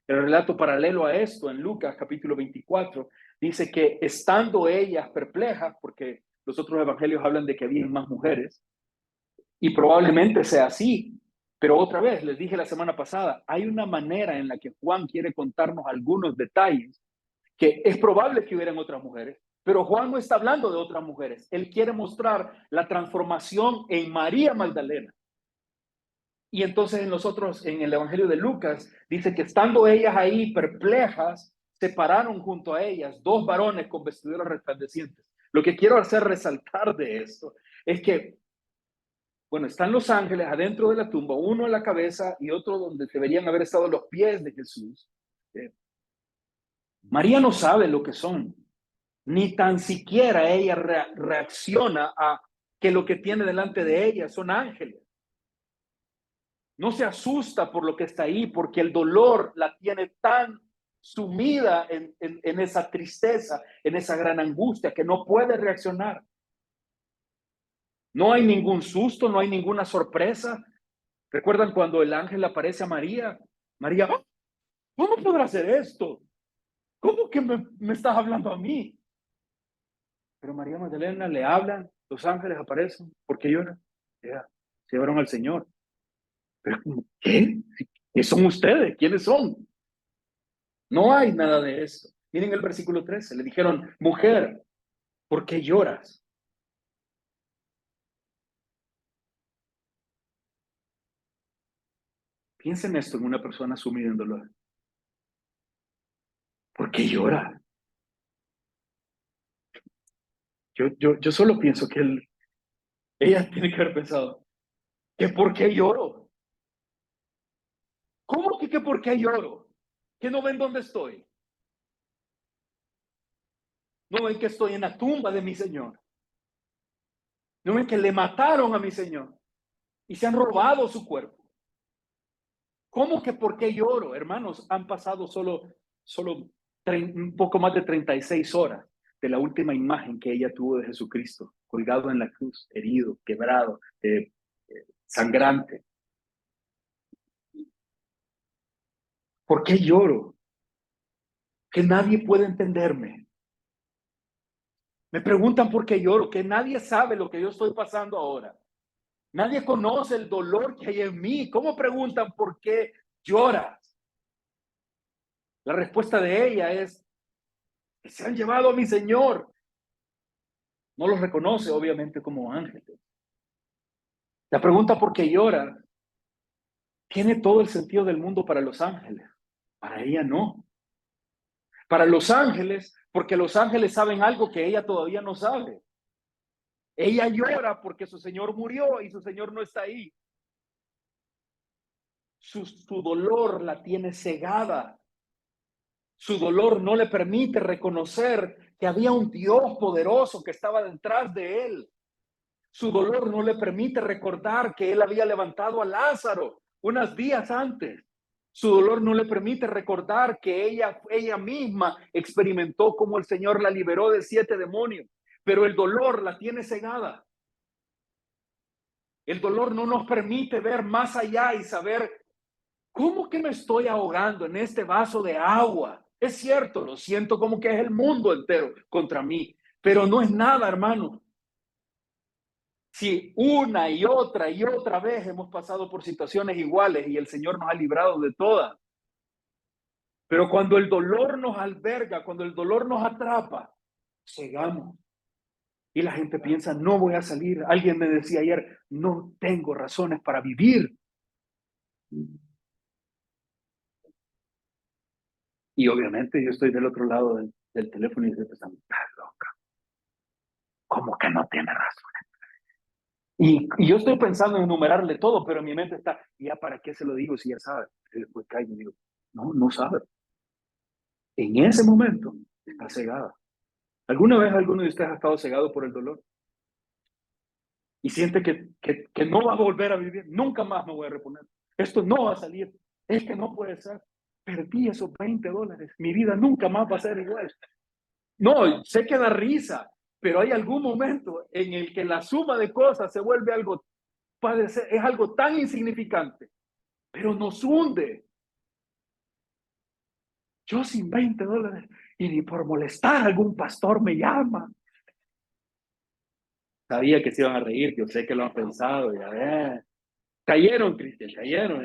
El relato paralelo a esto, en Lucas capítulo 24, dice que estando ellas perplejas, porque los otros evangelios hablan de que había más mujeres, y probablemente sea así, pero otra vez, les dije la semana pasada, hay una manera en la que Juan quiere contarnos algunos detalles que es probable que hubieran otras mujeres, pero Juan no está hablando de otras mujeres. Él quiere mostrar la transformación en María Magdalena. Y entonces en el Evangelio de Lucas, dice que estando ellas ahí perplejas, se pararon junto a ellas 2 varones con vestiduras resplandecientes. Lo que quiero hacer resaltar de esto es que, bueno, están los ángeles adentro de la tumba, uno en la cabeza y otro donde deberían haber estado los pies de Jesús. María no sabe lo que son, ni tan siquiera ella reacciona a que lo que tiene delante de ella son ángeles. No se asusta por lo que está ahí, porque el dolor la tiene tan sumida en esa tristeza, en esa gran angustia, que no puede reaccionar. No hay ningún susto, no hay ninguna sorpresa. ¿Recuerdan cuando el ángel aparece a María? María, ¡oh! ¿Cómo podrá hacer esto? ¿Cómo que me estás hablando a mí? Pero María Magdalena le hablan, los ángeles aparecen, ¿por qué llora? Ya, se llevaron al Señor. Pero, ¿qué? ¿Qué son ustedes? ¿Quiénes son? No hay nada de esto. Miren el versículo 13. Le dijeron, mujer, ¿por qué lloras? Piensen esto en una persona sumida en dolor. ¿Por qué llora? Yo solo pienso que ella tiene que haber pensado, ¿que por qué lloro? ¿Cómo que por qué lloro? ¿Que no ven dónde estoy? ¿No ven que estoy en la tumba de mi Señor? ¿No ven que le mataron a mi Señor? Y se han robado su cuerpo. ¿Cómo que por qué lloro? Hermanos, han pasado solo un poco más de 36 horas de la última imagen que ella tuvo de Jesucristo, colgado en la cruz, herido, quebrado, sangrante. ¿Por qué lloro? Que nadie puede entenderme. Me preguntan por qué lloro, que nadie sabe lo que yo estoy pasando ahora. Nadie conoce el dolor que hay en mí. ¿Cómo preguntan por qué lloras? La respuesta de ella es, que se han llevado a mi Señor. No los reconoce, obviamente, como ángeles. La pregunta por qué llora tiene todo el sentido del mundo para los ángeles. Para ella no. Para los ángeles, porque los ángeles saben algo que ella todavía no sabe. Ella llora porque su Señor murió y su Señor no está ahí. Su dolor la tiene cegada. Su dolor no le permite reconocer que había un Dios poderoso que estaba detrás de él. Su dolor no le permite recordar que él había levantado a Lázaro unos días antes. Su dolor no le permite recordar que ella misma experimentó cómo el Señor la liberó de 7 demonios. Pero el dolor la tiene cegada. El dolor no nos permite ver más allá y saber cómo que me estoy ahogando en este vaso de agua. Es cierto, lo siento como que es el mundo entero contra mí, pero no es nada, hermano. Si una y otra vez hemos pasado por situaciones iguales y el Señor nos ha librado de todas, pero cuando el dolor nos alberga, cuando el dolor nos atrapa, cegamos. Y la gente piensa, no voy a salir. Alguien me decía ayer, no tengo razones para vivir. Y obviamente yo estoy del otro lado del teléfono y estoy pensando, estás loca. ¿Cómo que no tiene razón? Y yo estoy pensando en enumerarle todo, pero en mi mente está, ¿ya para qué se lo digo si ya sabe? Y después caigo y digo, no sabe. En ese momento está cegada. ¿Alguna vez alguno de ustedes ha estado cegado por el dolor? Y siente que no va a volver a vivir, nunca más me voy a reponer. Esto no va a salir, es que no puede ser. Perdí esos $20, mi vida nunca más va a ser igual. No, sé que da risa, pero hay algún momento en el que la suma de cosas se vuelve algo, es algo tan insignificante, pero nos hunde. Yo sin $20 y ni por molestar algún pastor me llama. Sabía que se iban a reír, yo sé que lo han pensado, ya ves. Cayeron, Cristian, cayeron.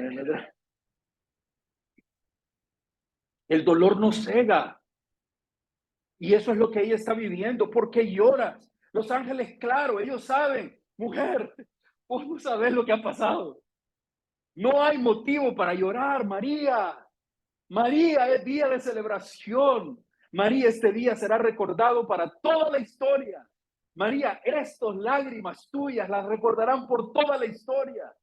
El dolor nos cega. Y eso es lo que ella está viviendo. ¿Por qué lloras? Los ángeles, claro, ellos saben. Mujer, vos no sabés lo que ha pasado. No hay motivo para llorar, María. María es día de celebración. María, este día será recordado para toda la historia. María, estas lágrimas tuyas las recordarán por toda la historia.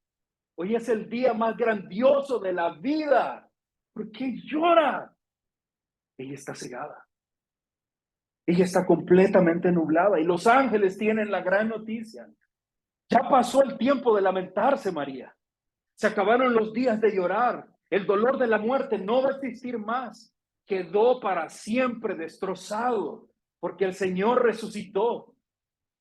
Hoy es el día más grandioso de la vida. ¿Por qué llora? Ella está cegada. Ella está completamente nublada y los ángeles tienen la gran noticia. Ya pasó el tiempo de lamentarse, María. Se acabaron los días de llorar. El dolor de la muerte no va a existir más. Quedó para siempre destrozado porque el Señor resucitó.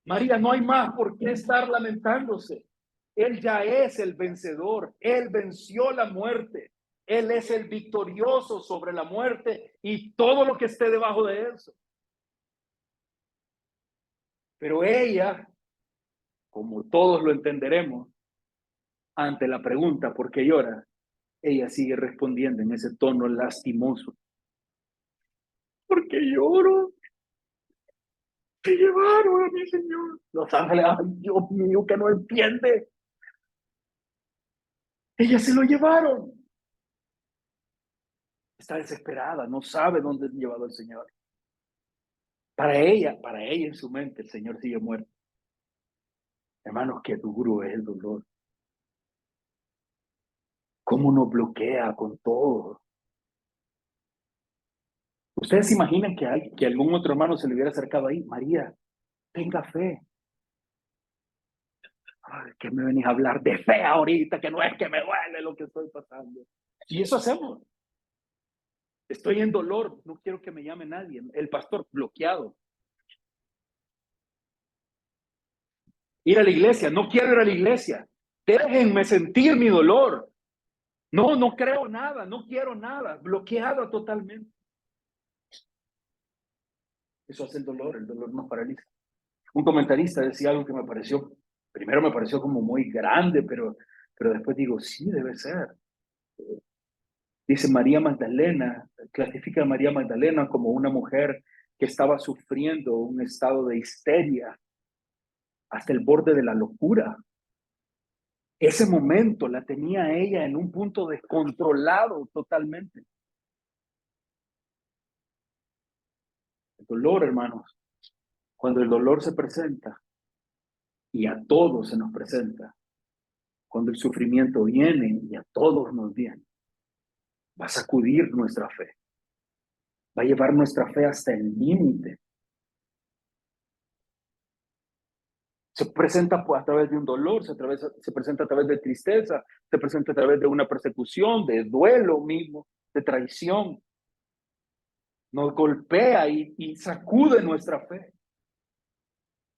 María, no hay más por qué estar lamentándose. Él ya es el vencedor. Él venció la muerte. Él es el victorioso sobre la muerte y todo lo que esté debajo de eso. Pero ella, como todos lo entenderemos, ante la pregunta ¿por qué llora? Ella sigue respondiendo en ese tono lastimoso. ¿Por qué lloro? Se llevaron a mi Señor. Los ángeles, ay Dios mío, que no entiende. Ella se lo llevaron. Está desesperada, no sabe dónde ha llevado el Señor. Para ella en su mente, el Señor sigue muerto. Hermanos, qué duro es el dolor. Cómo nos bloquea con todo. ¿Ustedes se imaginan que algún otro hermano se le hubiera acercado ahí? María, tenga fe. Ay, ¿qué me venís a hablar de fe ahorita? Que no es que me duele lo que estoy pasando. Y eso hacemos. Estoy en dolor, no quiero que me llame nadie. El pastor bloqueado. Ir a la iglesia, no quiero ir a la iglesia. Déjenme sentir mi dolor. No creo nada, no quiero nada. Bloqueado totalmente. Eso hace el dolor nos paraliza. Un comentarista decía algo que primero me pareció como muy grande, pero después digo, sí, debe ser. Dice María Magdalena, clasifica a María Magdalena como una mujer que estaba sufriendo un estado de histeria hasta el borde de la locura. Ese momento la tenía ella en un punto descontrolado totalmente. El dolor, hermanos, cuando el dolor se presenta, y a todos se nos presenta, cuando el sufrimiento viene y a todos nos viene, va a sacudir nuestra fe, va a llevar nuestra fe hasta el límite. Se presenta a través de un dolor, se presenta a través de tristeza, se presenta a través de una persecución, de duelo mismo, de traición. Nos golpea y sacude nuestra fe.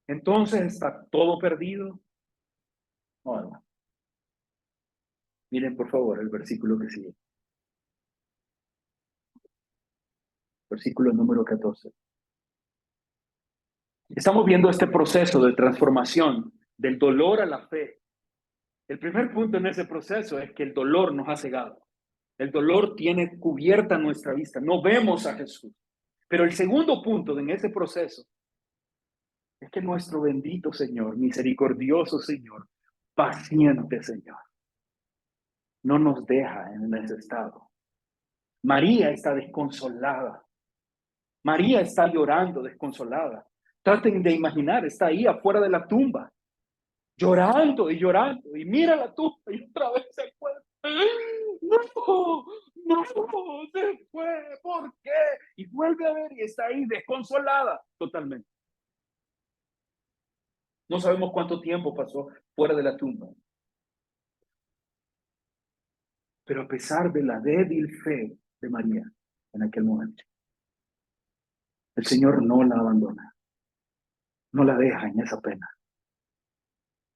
Entonces, ¿está todo perdido? No, hermano. Miren, por favor, el versículo que sigue. Versículo número 14. Estamos viendo este proceso de transformación del dolor a la fe. El primer punto en ese proceso es que el dolor nos ha cegado. El dolor tiene cubierta nuestra vista. No vemos a Jesús. Pero el segundo punto en ese proceso es que nuestro bendito Señor, misericordioso Señor, paciente Señor, no nos deja en ese estado. María está desconsolada. María está llorando desconsolada. Traten de imaginar, está ahí afuera de la tumba, llorando y llorando. Y mira la tumba y otra vez se fue. No, se fue. ¿Por qué? Y vuelve a ver y está ahí desconsolada totalmente. No sabemos cuánto tiempo pasó fuera de la tumba. Pero a pesar de la débil fe de María en aquel momento, el Señor no la abandona, no la deja en esa pena.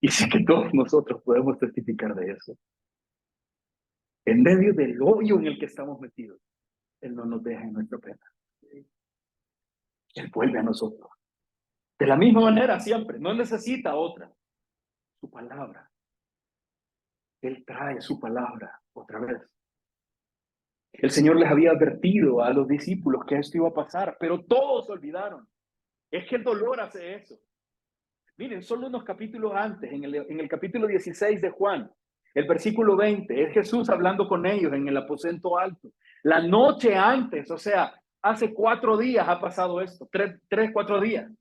Y sí que todos nosotros podemos testificar de eso. En medio del hoyo en el que estamos metidos, Él no nos deja en nuestra pena. Él vuelve a nosotros. De la misma manera siempre, no necesita otra. Su palabra. Él trae su palabra otra vez. El Señor les había advertido a los discípulos que esto iba a pasar, pero todos olvidaron. Es que el dolor hace eso. Miren, solo unos capítulos antes, en el capítulo 16 de Juan, el versículo 20, es Jesús hablando con ellos en el aposento alto. La noche antes, o sea, hace 4 días ha pasado esto, 4 días.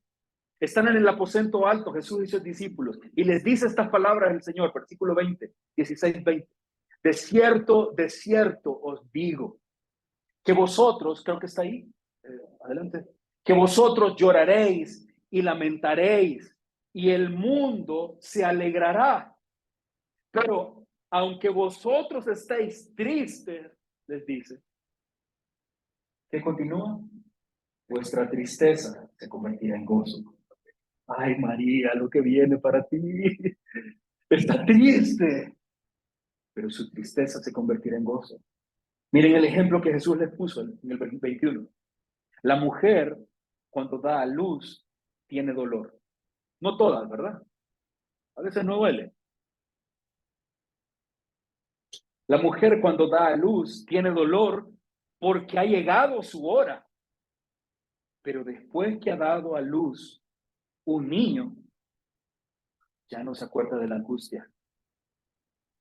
Están en el aposento alto Jesús y sus discípulos y les dice estas palabras el Señor, versículo 20, 16, 20. De cierto os digo que vosotros, creo que está ahí, adelante, que vosotros lloraréis y lamentaréis y el mundo se alegrará. Pero aunque vosotros estéis tristes, les dice, ¿qué continúa? Vuestra tristeza se convertirá en gozo. Ay, María, lo que viene para ti. Está triste, pero su tristeza se convertirá en gozo. Miren el ejemplo que Jesús les puso en el 21. La mujer, cuando da a luz, tiene dolor. No todas, ¿verdad? A veces no duele. La mujer, cuando da a luz, tiene dolor porque ha llegado su hora. Pero después que ha dado a luz un niño, ya no se acuerda de la angustia.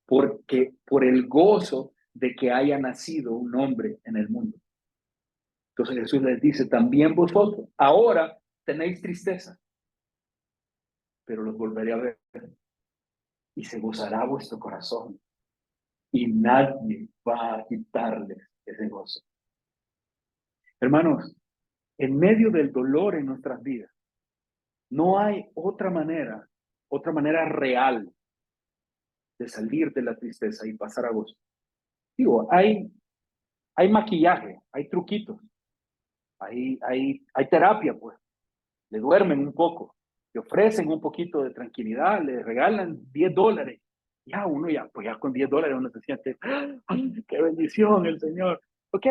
Porque por el gozo de que haya nacido un hombre en el mundo. Entonces Jesús les dice, también vosotros, ahora tenéis tristeza, pero los volveré a ver y se gozará vuestro corazón y nadie va a quitarles ese gozo. Hermanos, en medio del dolor en nuestras vidas, no hay otra manera real de salir de la tristeza y pasar a gozo. Digo, hay maquillaje, hay truquitos, hay terapia, pues. Le duermen un poco, le ofrecen un poquito de tranquilidad, le regalan $10. Ya uno pues ya con $10 uno se siente, ¡ay, qué bendición el Señor! Ok,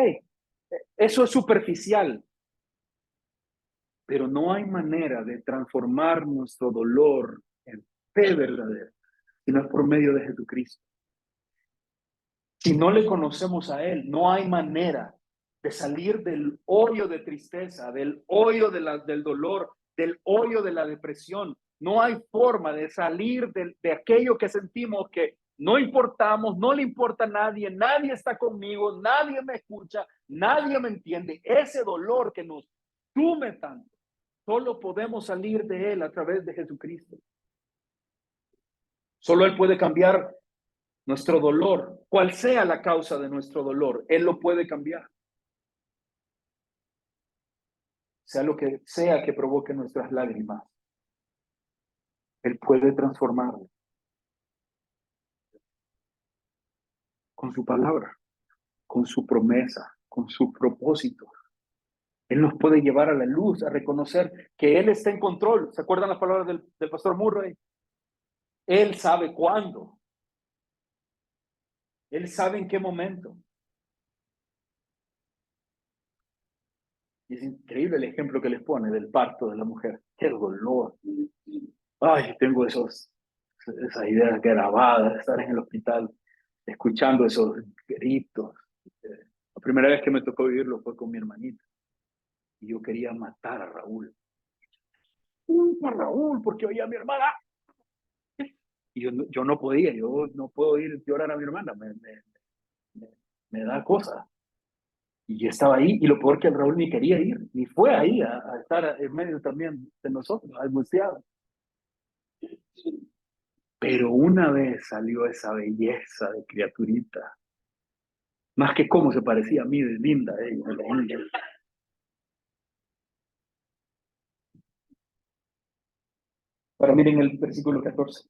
eso es superficial, pero no hay manera de transformar nuestro dolor en fe verdadera, sino es por medio de Jesucristo. Si no le conocemos a Él, no hay manera de salir del hoyo de tristeza, del hoyo del dolor, del hoyo de la depresión. No hay forma de salir de aquello que sentimos que no importamos, no le importa a nadie, nadie está conmigo, nadie me escucha, nadie me entiende. Ese dolor que nos sume tanto, solo podemos salir de él a través de Jesucristo. Solo Él puede cambiar nuestro dolor, cual sea la causa de nuestro dolor, Él lo puede cambiar. Sea lo que sea que provoque nuestras lágrimas, Él puede transformarlo con su palabra, con su promesa, con su propósito. Él nos puede llevar a la luz, a reconocer que Él está en control. ¿Se acuerdan las palabras del pastor Murray? Él sabe cuándo. Él sabe en qué momento. Y es increíble el ejemplo que les pone del parto de la mujer. ¡Qué dolor! Ay, tengo esas ideas grabadas de estar en el hospital, escuchando esos gritos. La primera vez que me tocó vivirlo fue con mi hermanita. Y yo quería matar a Raúl. A Raúl, porque oía a mi hermana. Y yo no podía, yo no puedo ir a llorar a mi hermana, me da cosas. Y yo estaba ahí, y lo peor que el Raúl ni quería ir, ni fue ahí a estar en medio también de nosotros, angustiado. Pero una vez salió esa belleza de criaturita, más que cómo se parecía a mí de linda ella, Ahora miren el versículo 14.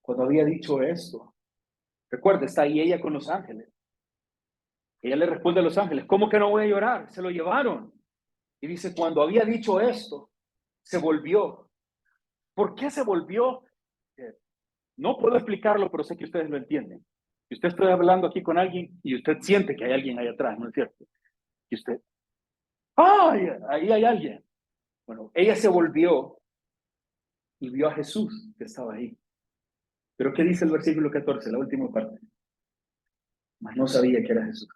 Cuando había dicho esto, recuerda, está ahí ella con los ángeles. Ella le responde a los ángeles, ¿cómo que no voy a llorar? Se lo llevaron. Y dice, cuando había dicho esto, se volvió. ¿Por qué se volvió? No puedo explicarlo, pero sé que ustedes lo entienden. Si usted está hablando aquí con alguien y usted siente que hay alguien ahí atrás, ¿no es cierto? Y usted, ¡ay! Ahí hay alguien. Bueno, ella se volvió y vio a Jesús que estaba ahí. Pero ¿qué dice el versículo 14, la última parte? Mas no sabía que era Jesús.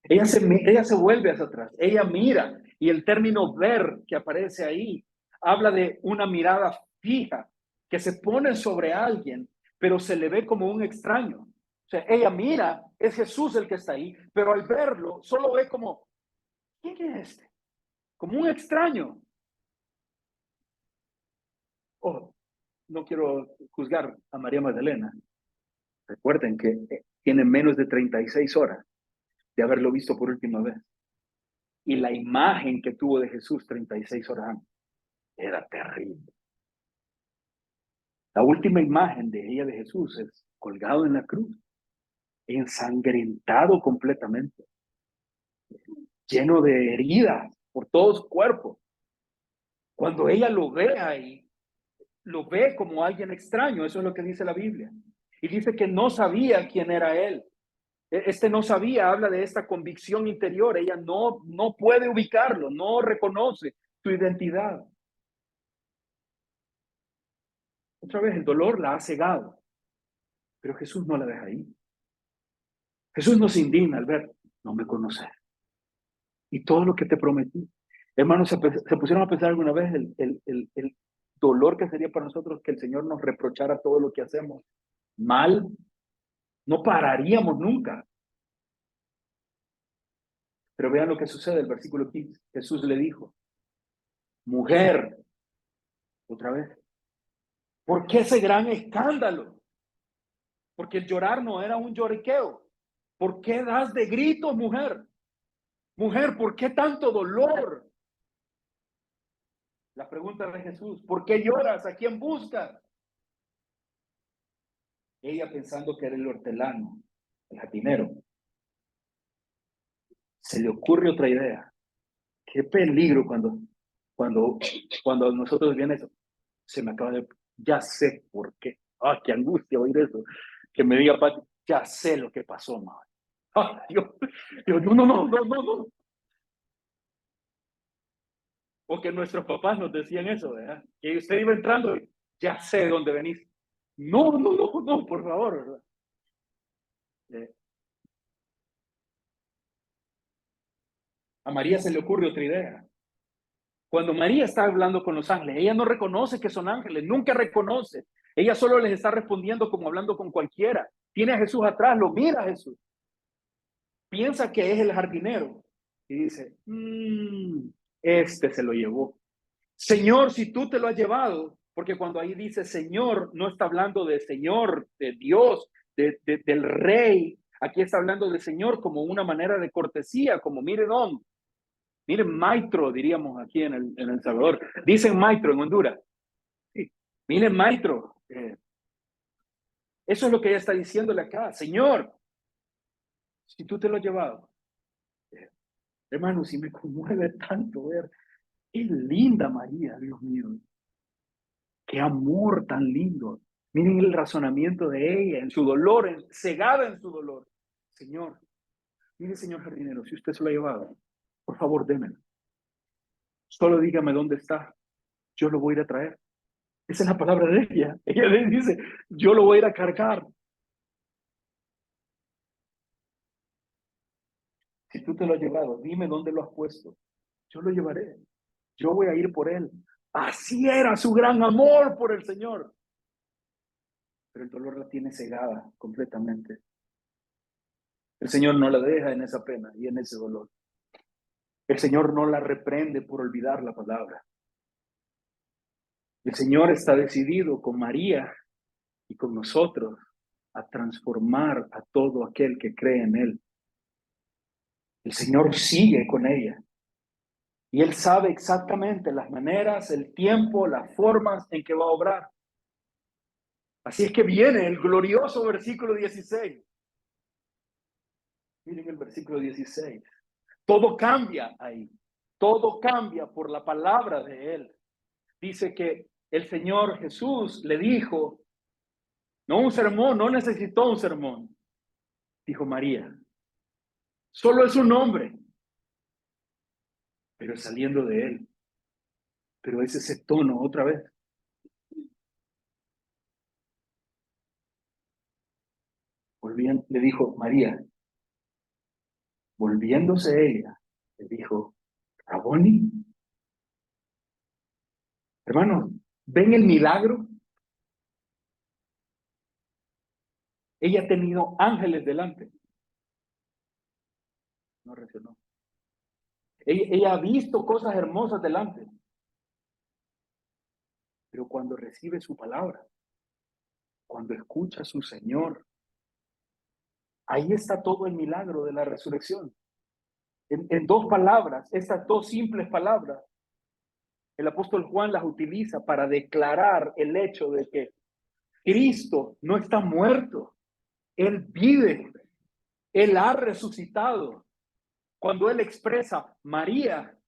Ella se vuelve hacia atrás, ella mira, y el término ver que aparece ahí habla de una mirada fija que se pone sobre alguien, pero se le ve como un extraño. O sea, ella mira, es Jesús el que está ahí, pero al verlo solo ve como, ¿quién es este? Como un extraño. Oh, no quiero juzgar a María Magdalena. Recuerden que tiene menos de 36 horas de haberlo visto por última vez. Y la imagen que tuvo de Jesús 36 horas antes era terrible. La última imagen de ella de Jesús es colgado en la cruz, ensangrentado completamente, lleno de heridas por todo su cuerpo. Cuando ella lo ve ahí, lo ve como alguien extraño, eso es lo que dice la Biblia. Y dice que no sabía quién era él. Este no sabía, habla de esta convicción interior. Ella no puede ubicarlo, no reconoce su identidad. Otra vez, el dolor la ha cegado, pero Jesús no la deja ahí. Jesús nos indigna al ver, no me conoces. Y todo lo que te prometí. Hermanos, se pusieron a pensar alguna vez el dolor que sería para nosotros que el Señor nos reprochara todo lo que hacemos mal. No pararíamos nunca. Pero vean lo que sucede, el versículo 15. Jesús le dijo, mujer, otra vez, ¿por qué ese gran escándalo? Porque el llorar no era un lloriqueo. ¿Por qué das de gritos, mujer? Mujer, ¿por qué tanto dolor? La pregunta de Jesús, ¿por qué lloras? ¿A quién buscas? Ella pensando que era el hortelano, el jardinero. Se le ocurre otra idea. Qué peligro cuando nosotros viene eso. Se me acaba de... Ya sé por qué. ¡Ah, qué angustia oír eso! Que me diga, Pati, ya sé lo que pasó, madre. ¡Ah, Dios! No. O que nuestros papás nos decían eso, ¿verdad? Que usted iba entrando y ya sé dónde venís. No, no, no, no, por favor, ¿verdad? A María se le ocurre otra idea. Cuando María está hablando con los ángeles, ella no reconoce que son ángeles, nunca reconoce. Ella solo les está respondiendo como hablando con cualquiera. Tiene a Jesús atrás, lo mira a Jesús. Piensa que es el jardinero y dice, este se lo llevó. Señor, si tú te lo has llevado, porque cuando ahí dice Señor, no está hablando de Señor, de Dios, del Rey. Aquí está hablando de Señor como una manera de cortesía, como mire don. Miren, maestro, diríamos aquí en El Salvador. Dicen maestro en Honduras. Sí. Miren, maestro. Eso es lo que ella está diciéndole acá. Señor, si tú te lo has llevado. Hermano, si me conmueve tanto ver. Qué linda María, Dios mío. Qué amor tan lindo. Miren el razonamiento de ella en su dolor, cegada en su dolor. Señor, mire, señor jardinero, si usted se lo ha llevado, por favor, démelo. Solo dígame dónde está. Yo lo voy a ir a traer. Esa es la palabra de ella. Ella le dice, yo lo voy a ir a cargar. Si tú te lo has llevado, dime dónde lo has puesto. Yo lo llevaré. Yo voy a ir por él. Así era su gran amor por el Señor. Pero el dolor la tiene cegada completamente. El Señor no la deja en esa pena y en ese dolor. El Señor no la reprende por olvidar la palabra. El Señor está decidido con María y con nosotros a transformar a todo aquel que cree en Él. El Señor sigue con ella. Y Él sabe exactamente las maneras, el tiempo, las formas en que va a obrar. Así es que viene el glorioso versículo 16. Miren el versículo 16. Todo cambia ahí. Todo cambia por la palabra de Él. Dice que el Señor Jesús le dijo, no un sermón, no necesitó un sermón. Dijo María, solo es un nombre, pero saliendo de Él. Pero es ese tono otra vez. Volviendo, le dijo María, volviéndose ella, le dijo, Raboni. Hermano, ¿ven el milagro? Ella ha tenido ángeles delante. No reaccionó. Ella ha visto cosas hermosas delante. Pero cuando recibe su palabra, cuando escucha a su Señor, ahí está todo el milagro de la resurrección. En dos palabras, estas dos simples palabras, el apóstol Juan las utiliza para declarar el hecho de que Cristo no está muerto, Él vive, Él ha resucitado. Cuando Él expresa María,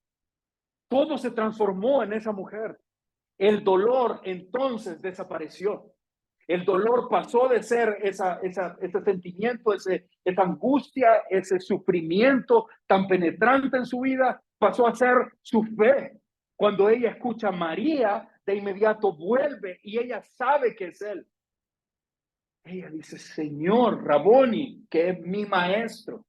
todo se transformó en esa mujer. El dolor entonces desapareció. El dolor pasó de ser ese sentimiento, esa angustia, ese sufrimiento tan penetrante en su vida, pasó a ser su fe. Cuando ella escucha a María, de inmediato vuelve y ella sabe que es Él. Ella dice, Señor, Raboni, que es mi maestro.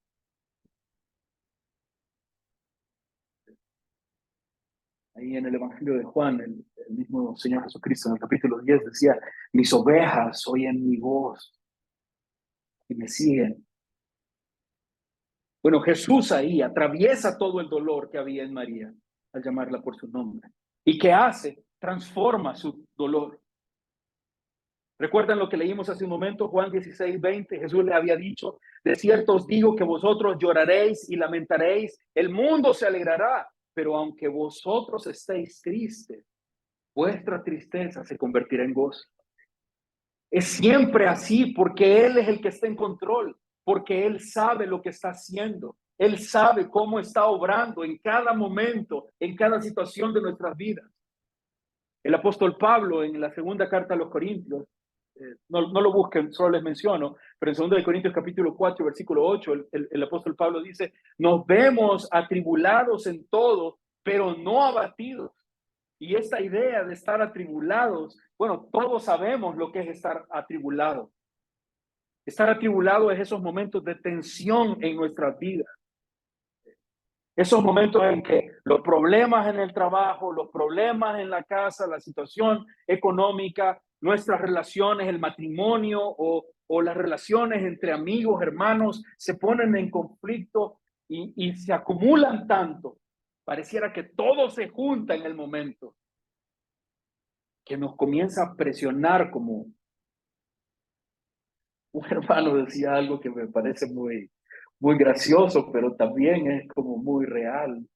Ahí en el Evangelio de Juan, el mismo Señor Jesucristo en el capítulo 10 decía, mis ovejas oyen mi voz y me siguen. Bueno, Jesús ahí atraviesa todo el dolor que había en María al llamarla por su nombre. ¿Y qué hace? Transforma su dolor. ¿Recuerdan lo que leímos hace un momento? Juan 16:20, Jesús le había dicho, de cierto os digo que vosotros lloraréis y lamentaréis, el mundo se alegrará, pero aunque vosotros estéis tristes, vuestra tristeza se convertirá en gozo. Es siempre así porque Él es el que está en control, porque Él sabe lo que está haciendo. Él sabe cómo está obrando en cada momento, en cada situación de nuestras vidas. El apóstol Pablo en la segunda carta a los Corintios, no lo busquen, solo les menciono, pero en 2 Corintios capítulo 4, versículo 8, el apóstol Pablo dice, nos vemos atribulados en todo, pero no abatidos. Y esta idea de estar atribulados, bueno, todos sabemos lo que es estar atribulado. Estar atribulado es esos momentos de tensión en nuestras vidas. Esos momentos en que los problemas en el trabajo, los problemas en la casa, la situación económica, nuestras relaciones, el matrimonio o las relaciones entre amigos, hermanos, se ponen en conflicto y se acumulan tanto. Pareciera que todo se junta en el momento, que nos comienza a presionar. Como un hermano decía algo que me parece muy gracioso, pero también es como muy real.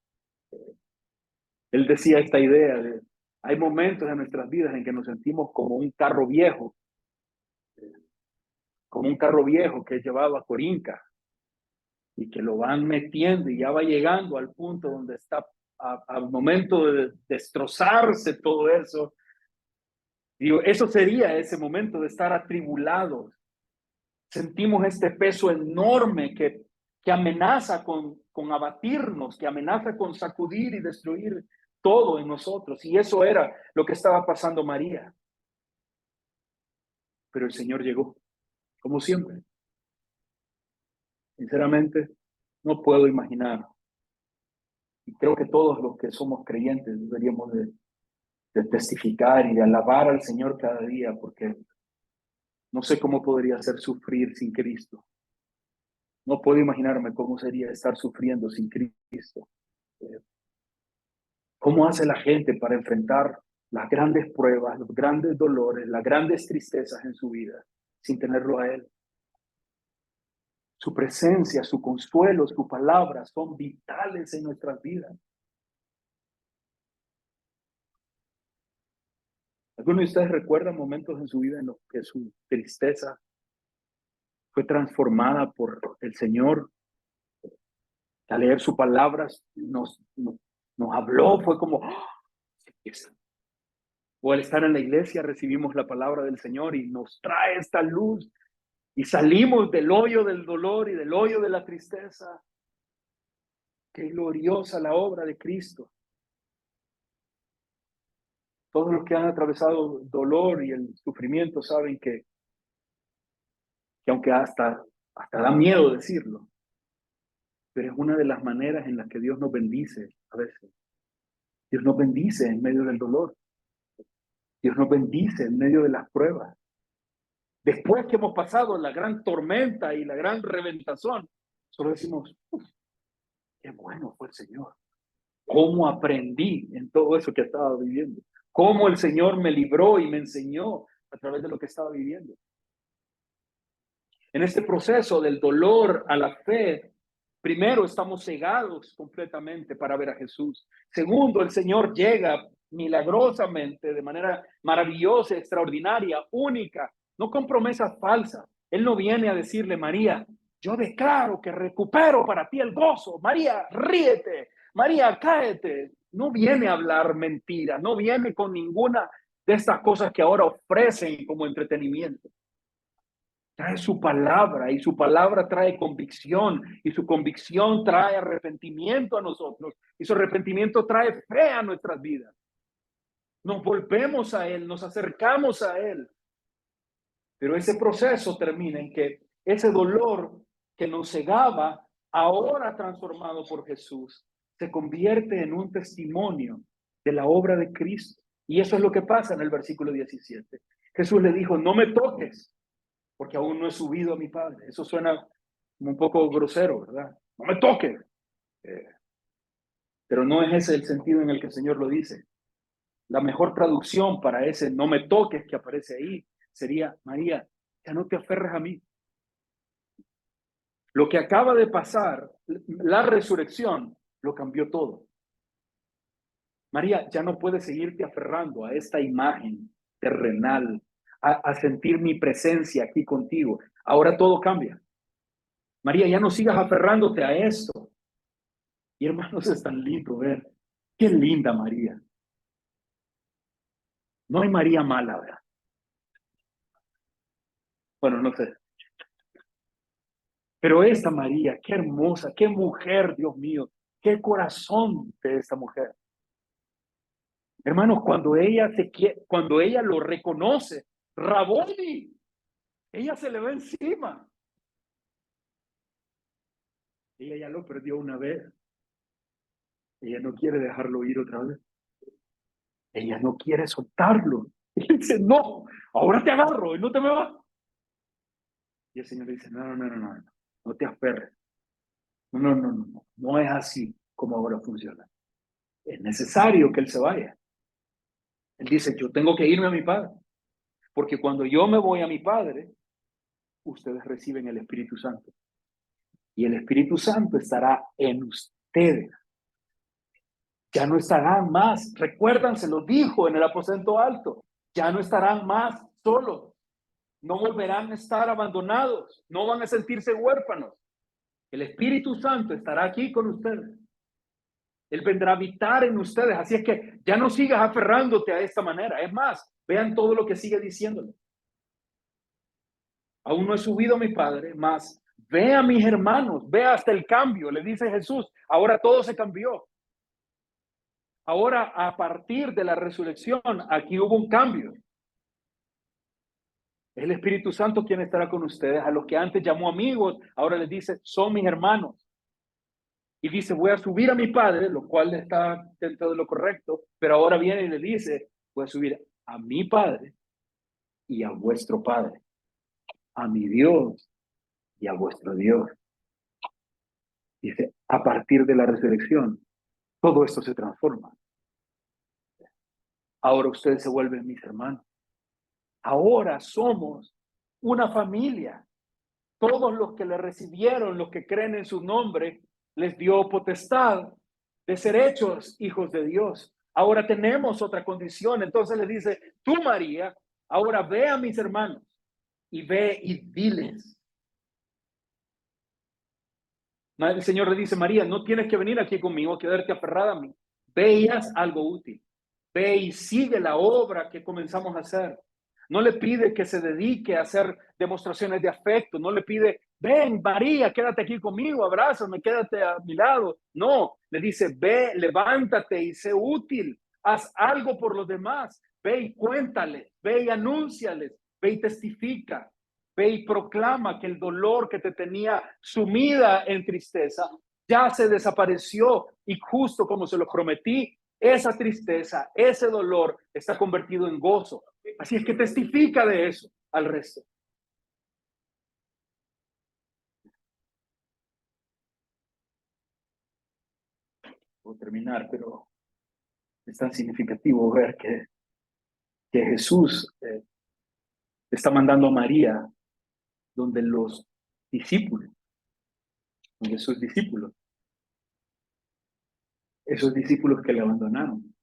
Él decía esta idea de, hay momentos en nuestras vidas en que nos sentimos como un carro viejo que es llevado a Corinca y que lo van metiendo y ya va llegando al punto donde está al momento de destrozarse todo eso. Digo, eso sería ese momento de estar atribulados. Sentimos este peso enorme que amenaza con abatirnos, que amenaza con sacudir y destruir todo en nosotros. Y eso era lo que estaba pasando María. Pero el Señor llegó, como siempre. Sinceramente, no puedo imaginar. Y creo que todos los que somos creyentes deberíamos de testificar y de alabar al Señor cada día, porque no sé cómo podría ser sufrir sin Cristo. No puedo imaginarme cómo sería estar sufriendo sin Cristo. ¿Cómo hace la gente para enfrentar las grandes pruebas, los grandes dolores, las grandes tristezas en su vida sin tenerlo a Él? Su presencia, su consuelo, su palabra son vitales en nuestras vidas. ¿Alguno de ustedes recuerda momentos en su vida en los que su tristeza fue transformada por el Señor? Al leer su palabra nos habló, fue como, ¡oh! O al estar en la iglesia recibimos la palabra del Señor y nos trae esta luz y salimos del hoyo del dolor y del hoyo de la tristeza. Qué gloriosa la obra de Cristo. Todos los que han atravesado dolor y el sufrimiento saben que aunque hasta da miedo decirlo, pero es una de las maneras en las que Dios nos bendice a veces. Dios nos bendice en medio del dolor. Dios nos bendice en medio de las pruebas. Después que hemos pasado la gran tormenta y la gran reventazón, solo decimos, qué bueno fue el Señor. Cómo aprendí en todo eso que estaba viviendo. Cómo el Señor me libró y me enseñó a través de lo que estaba viviendo. En este proceso del dolor a la fe, primero estamos cegados completamente para ver a Jesús. Segundo, el Señor llega milagrosamente, de manera maravillosa, extraordinaria, única, no con promesas falsas. Él no viene a decirle, María, yo declaro que recupero para ti el gozo. María, ríete. María, cáete. No viene a hablar mentiras, no viene con ninguna de estas cosas que ahora ofrecen como entretenimiento. Trae su palabra y su palabra trae convicción y su convicción trae arrepentimiento a nosotros y su arrepentimiento trae fe a nuestras vidas. Nos volvemos a Él, nos acercamos a Él. Pero ese proceso termina en que ese dolor que nos cegaba, ahora transformado por Jesús, se convierte en un testimonio de la obra de Cristo. Y eso es lo que pasa en el versículo 17. Jesús le dijo, no me toques, porque aún no he subido a mi Padre. Eso suena como un poco grosero, ¿verdad? No me toques. Pero no es ese el sentido en el que el Señor lo dice. La mejor traducción para ese no me toques que aparece ahí sería, María, ya no te aferres a mí. Lo que acaba de pasar, la resurrección, lo cambió todo. María, ya no puedes seguirte aferrando a esta imagen terrenal, a sentir mi presencia aquí contigo. Ahora todo cambia. María, ya no sigas aferrándote a esto. Y hermanos, es tan lindo ver. Qué linda María. No hay María mala, ¿verdad? Bueno, no sé. Pero esta María, qué hermosa, qué mujer, Dios mío. Qué corazón de esta mujer. Hermanos, cuando ella lo reconoce, Raboni, ella se le va encima. Ella ya lo perdió una vez. Ella no quiere dejarlo ir otra vez. Ella no quiere soltarlo. Y él dice, no, ahora te agarro y no te me vas. Y el Señor dice, no te aferres. No es así como ahora funciona. Es necesario que él se vaya. Él dice, yo tengo que irme a mi Padre, porque cuando yo me voy a mi Padre, ustedes reciben el Espíritu Santo. Y el Espíritu Santo estará en ustedes. Ya no estarán más, recuerdan, se lo dijo en el aposento alto, ya no estarán más solos, no volverán a estar abandonados, no van a sentirse huérfanos. El Espíritu Santo estará aquí con ustedes. Él vendrá a habitar en ustedes. Así es que ya no sigas aferrándote a esta manera. Es más, vean todo lo que sigue diciéndole. Aún no he subido a mi Padre, mas ve a mis hermanos, ve hasta el cambio. Le dice Jesús, ahora todo se cambió. Ahora, a partir de la resurrección, aquí hubo un cambio. Es el Espíritu Santo quien estará con ustedes. A los que antes llamó amigos, ahora les dice, son mis hermanos. Y dice, voy a subir a mi Padre, lo cual está dentro de lo correcto, pero ahora viene y le dice, voy a subir a mi Padre y a vuestro Padre, a mi Dios y a vuestro Dios. Dice, a partir de la resurrección, todo esto se transforma. Ahora ustedes se vuelven mis hermanos. Ahora somos una familia. Todos los que le recibieron, los que creen en su nombre, les dio potestad de ser hechos hijos de Dios. Ahora tenemos otra condición. Entonces le dice, tú María, ahora ve a mis hermanos y ve y diles. El Señor le dice, María, no tienes que venir aquí conmigo, quedarte aferrada a mí. Ve y haz algo útil. Ve y sigue la obra que comenzamos a hacer. No le pide que se dedique a hacer demostraciones de afecto. No le pide, ven, María, quédate aquí conmigo, abrázame, quédate a mi lado. No, le dice, ve, levántate y sé útil. Haz algo por los demás. Ve y cuéntales, ve y anúnciales, ve y testifica. Ve y proclama que el dolor que te tenía sumida en tristeza ya se desapareció y justo como se lo prometí, esa tristeza, ese dolor está convertido en gozo. Así es que testifica de eso al resto. Puedo terminar, pero es tan significativo ver que Jesús está mandando a María donde los discípulos, donde sus discípulos, esos discípulos que le abandonaron,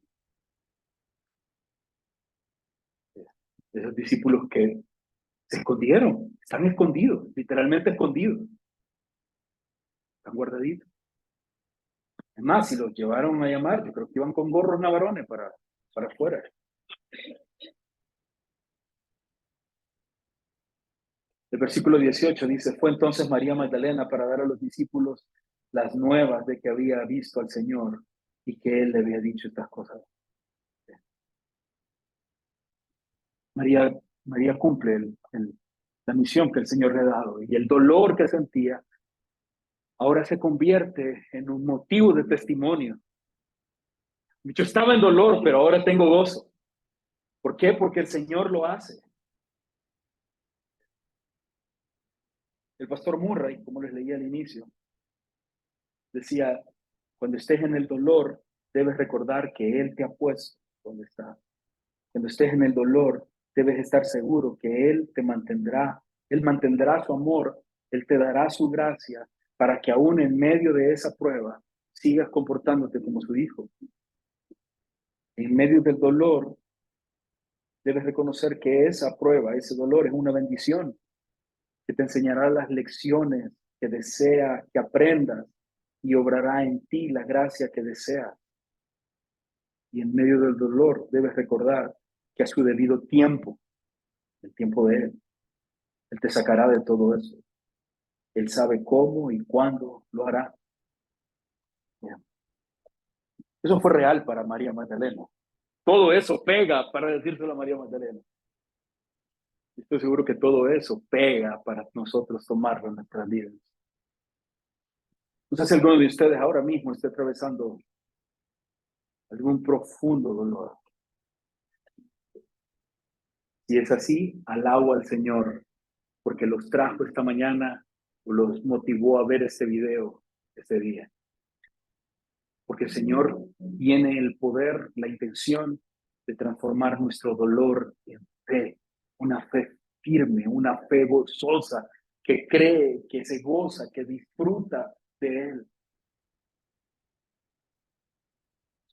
esos discípulos que se escondieron, están escondidos, literalmente escondidos, están guardaditos. Es más, si los llevaron a llamar, yo creo que iban con gorros navarones para afuera. El versículo 18 dice, fue entonces María Magdalena para dar a los discípulos las nuevas de que había visto al Señor y que Él le había dicho estas cosas. María cumple la misión que el Señor le ha dado y el dolor que sentía ahora se convierte en un motivo de testimonio. Yo estaba en dolor, pero ahora tengo gozo. ¿Por qué? Porque el Señor lo hace. El pastor Murray, como les leí al inicio, decía, cuando estés en el dolor, debes recordar que Él te ha puesto donde está. Cuando estés en el dolor, debes estar seguro que Él te mantendrá. Él mantendrá su amor, Él te dará su gracia para que aún en medio de esa prueba sigas comportándote como su hijo. En medio del dolor, debes reconocer que esa prueba, ese dolor es una bendición que te enseñará las lecciones que desea que aprendas y obrará en ti la gracia que deseas. Y en medio del dolor debes recordar que a su debido tiempo, el tiempo de Él te sacará de todo eso. Él sabe cómo y cuándo lo hará. Eso fue real para María Magdalena. todo eso pega para decírselo a María Magdalena. Estoy seguro que todo eso pega para nosotros tomarlo en nuestras vidas. No sé si alguno de ustedes ahora mismo está atravesando algún profundo dolor. Si es así, alabo al Señor, porque los trajo esta mañana o los motivó a ver este video este día. Porque el Señor tiene el poder, la intención de transformar nuestro dolor en fe, una fe firme, una fe gozosa, que cree, que se goza, que disfruta de Él.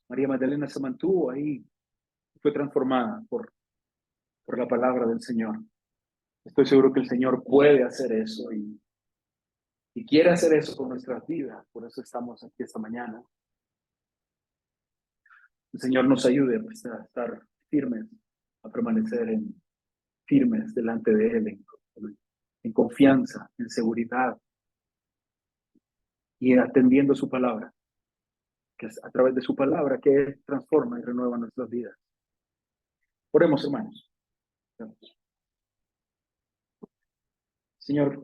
María Magdalena se mantuvo ahí, fue transformada por la palabra del Señor. Estoy seguro que el Señor puede hacer eso y quiere hacer eso con nuestras vidas. Por eso estamos aquí esta mañana. El Señor nos ayude pues, a estar firmes, a permanecer firmes delante de Él, en confianza, en seguridad y atendiendo su palabra, que es a través de su palabra que Él transforma y renueva nuestras vidas. Oremos, hermanos. Señor,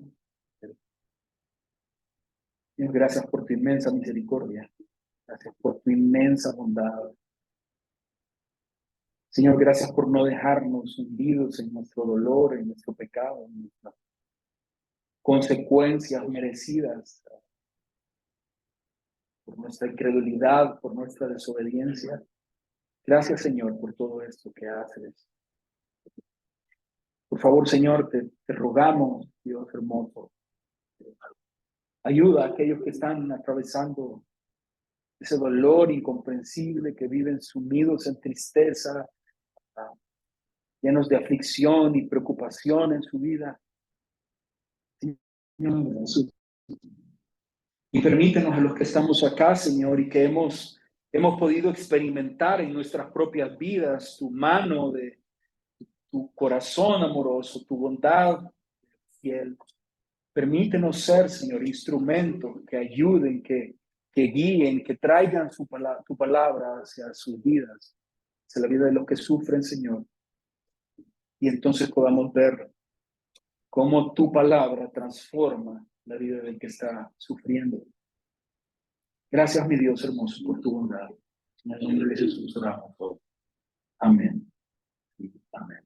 gracias por tu inmensa misericordia. Gracias por tu inmensa bondad. Señor, gracias por no dejarnos hundidos en nuestro dolor, en nuestro pecado, en nuestras consecuencias merecidas por nuestra incredulidad, por nuestra desobediencia. Gracias, Señor, por todo esto que haces. Por favor, Señor, te rogamos, Dios hermoso, ayuda a aquellos que están atravesando ese dolor incomprensible, que viven sumidos en tristeza, llenos de aflicción y preocupación en su vida. Señor Jesús. Y permítenos a los que estamos acá, Señor, y que hemos podido experimentar en nuestras propias vidas tu mano, de tu corazón amoroso, tu bondad fiel. Permítenos ser, Señor, instrumentos que ayuden, que guíen, que traigan tu palabra hacia sus vidas, hacia la vida de los que sufren, Señor. Y entonces podamos ver cómo tu palabra transforma la vida del que está sufriendo. Gracias, mi Dios hermoso, por tu bondad. En el nombre de Jesús oramos. Amén. Amén.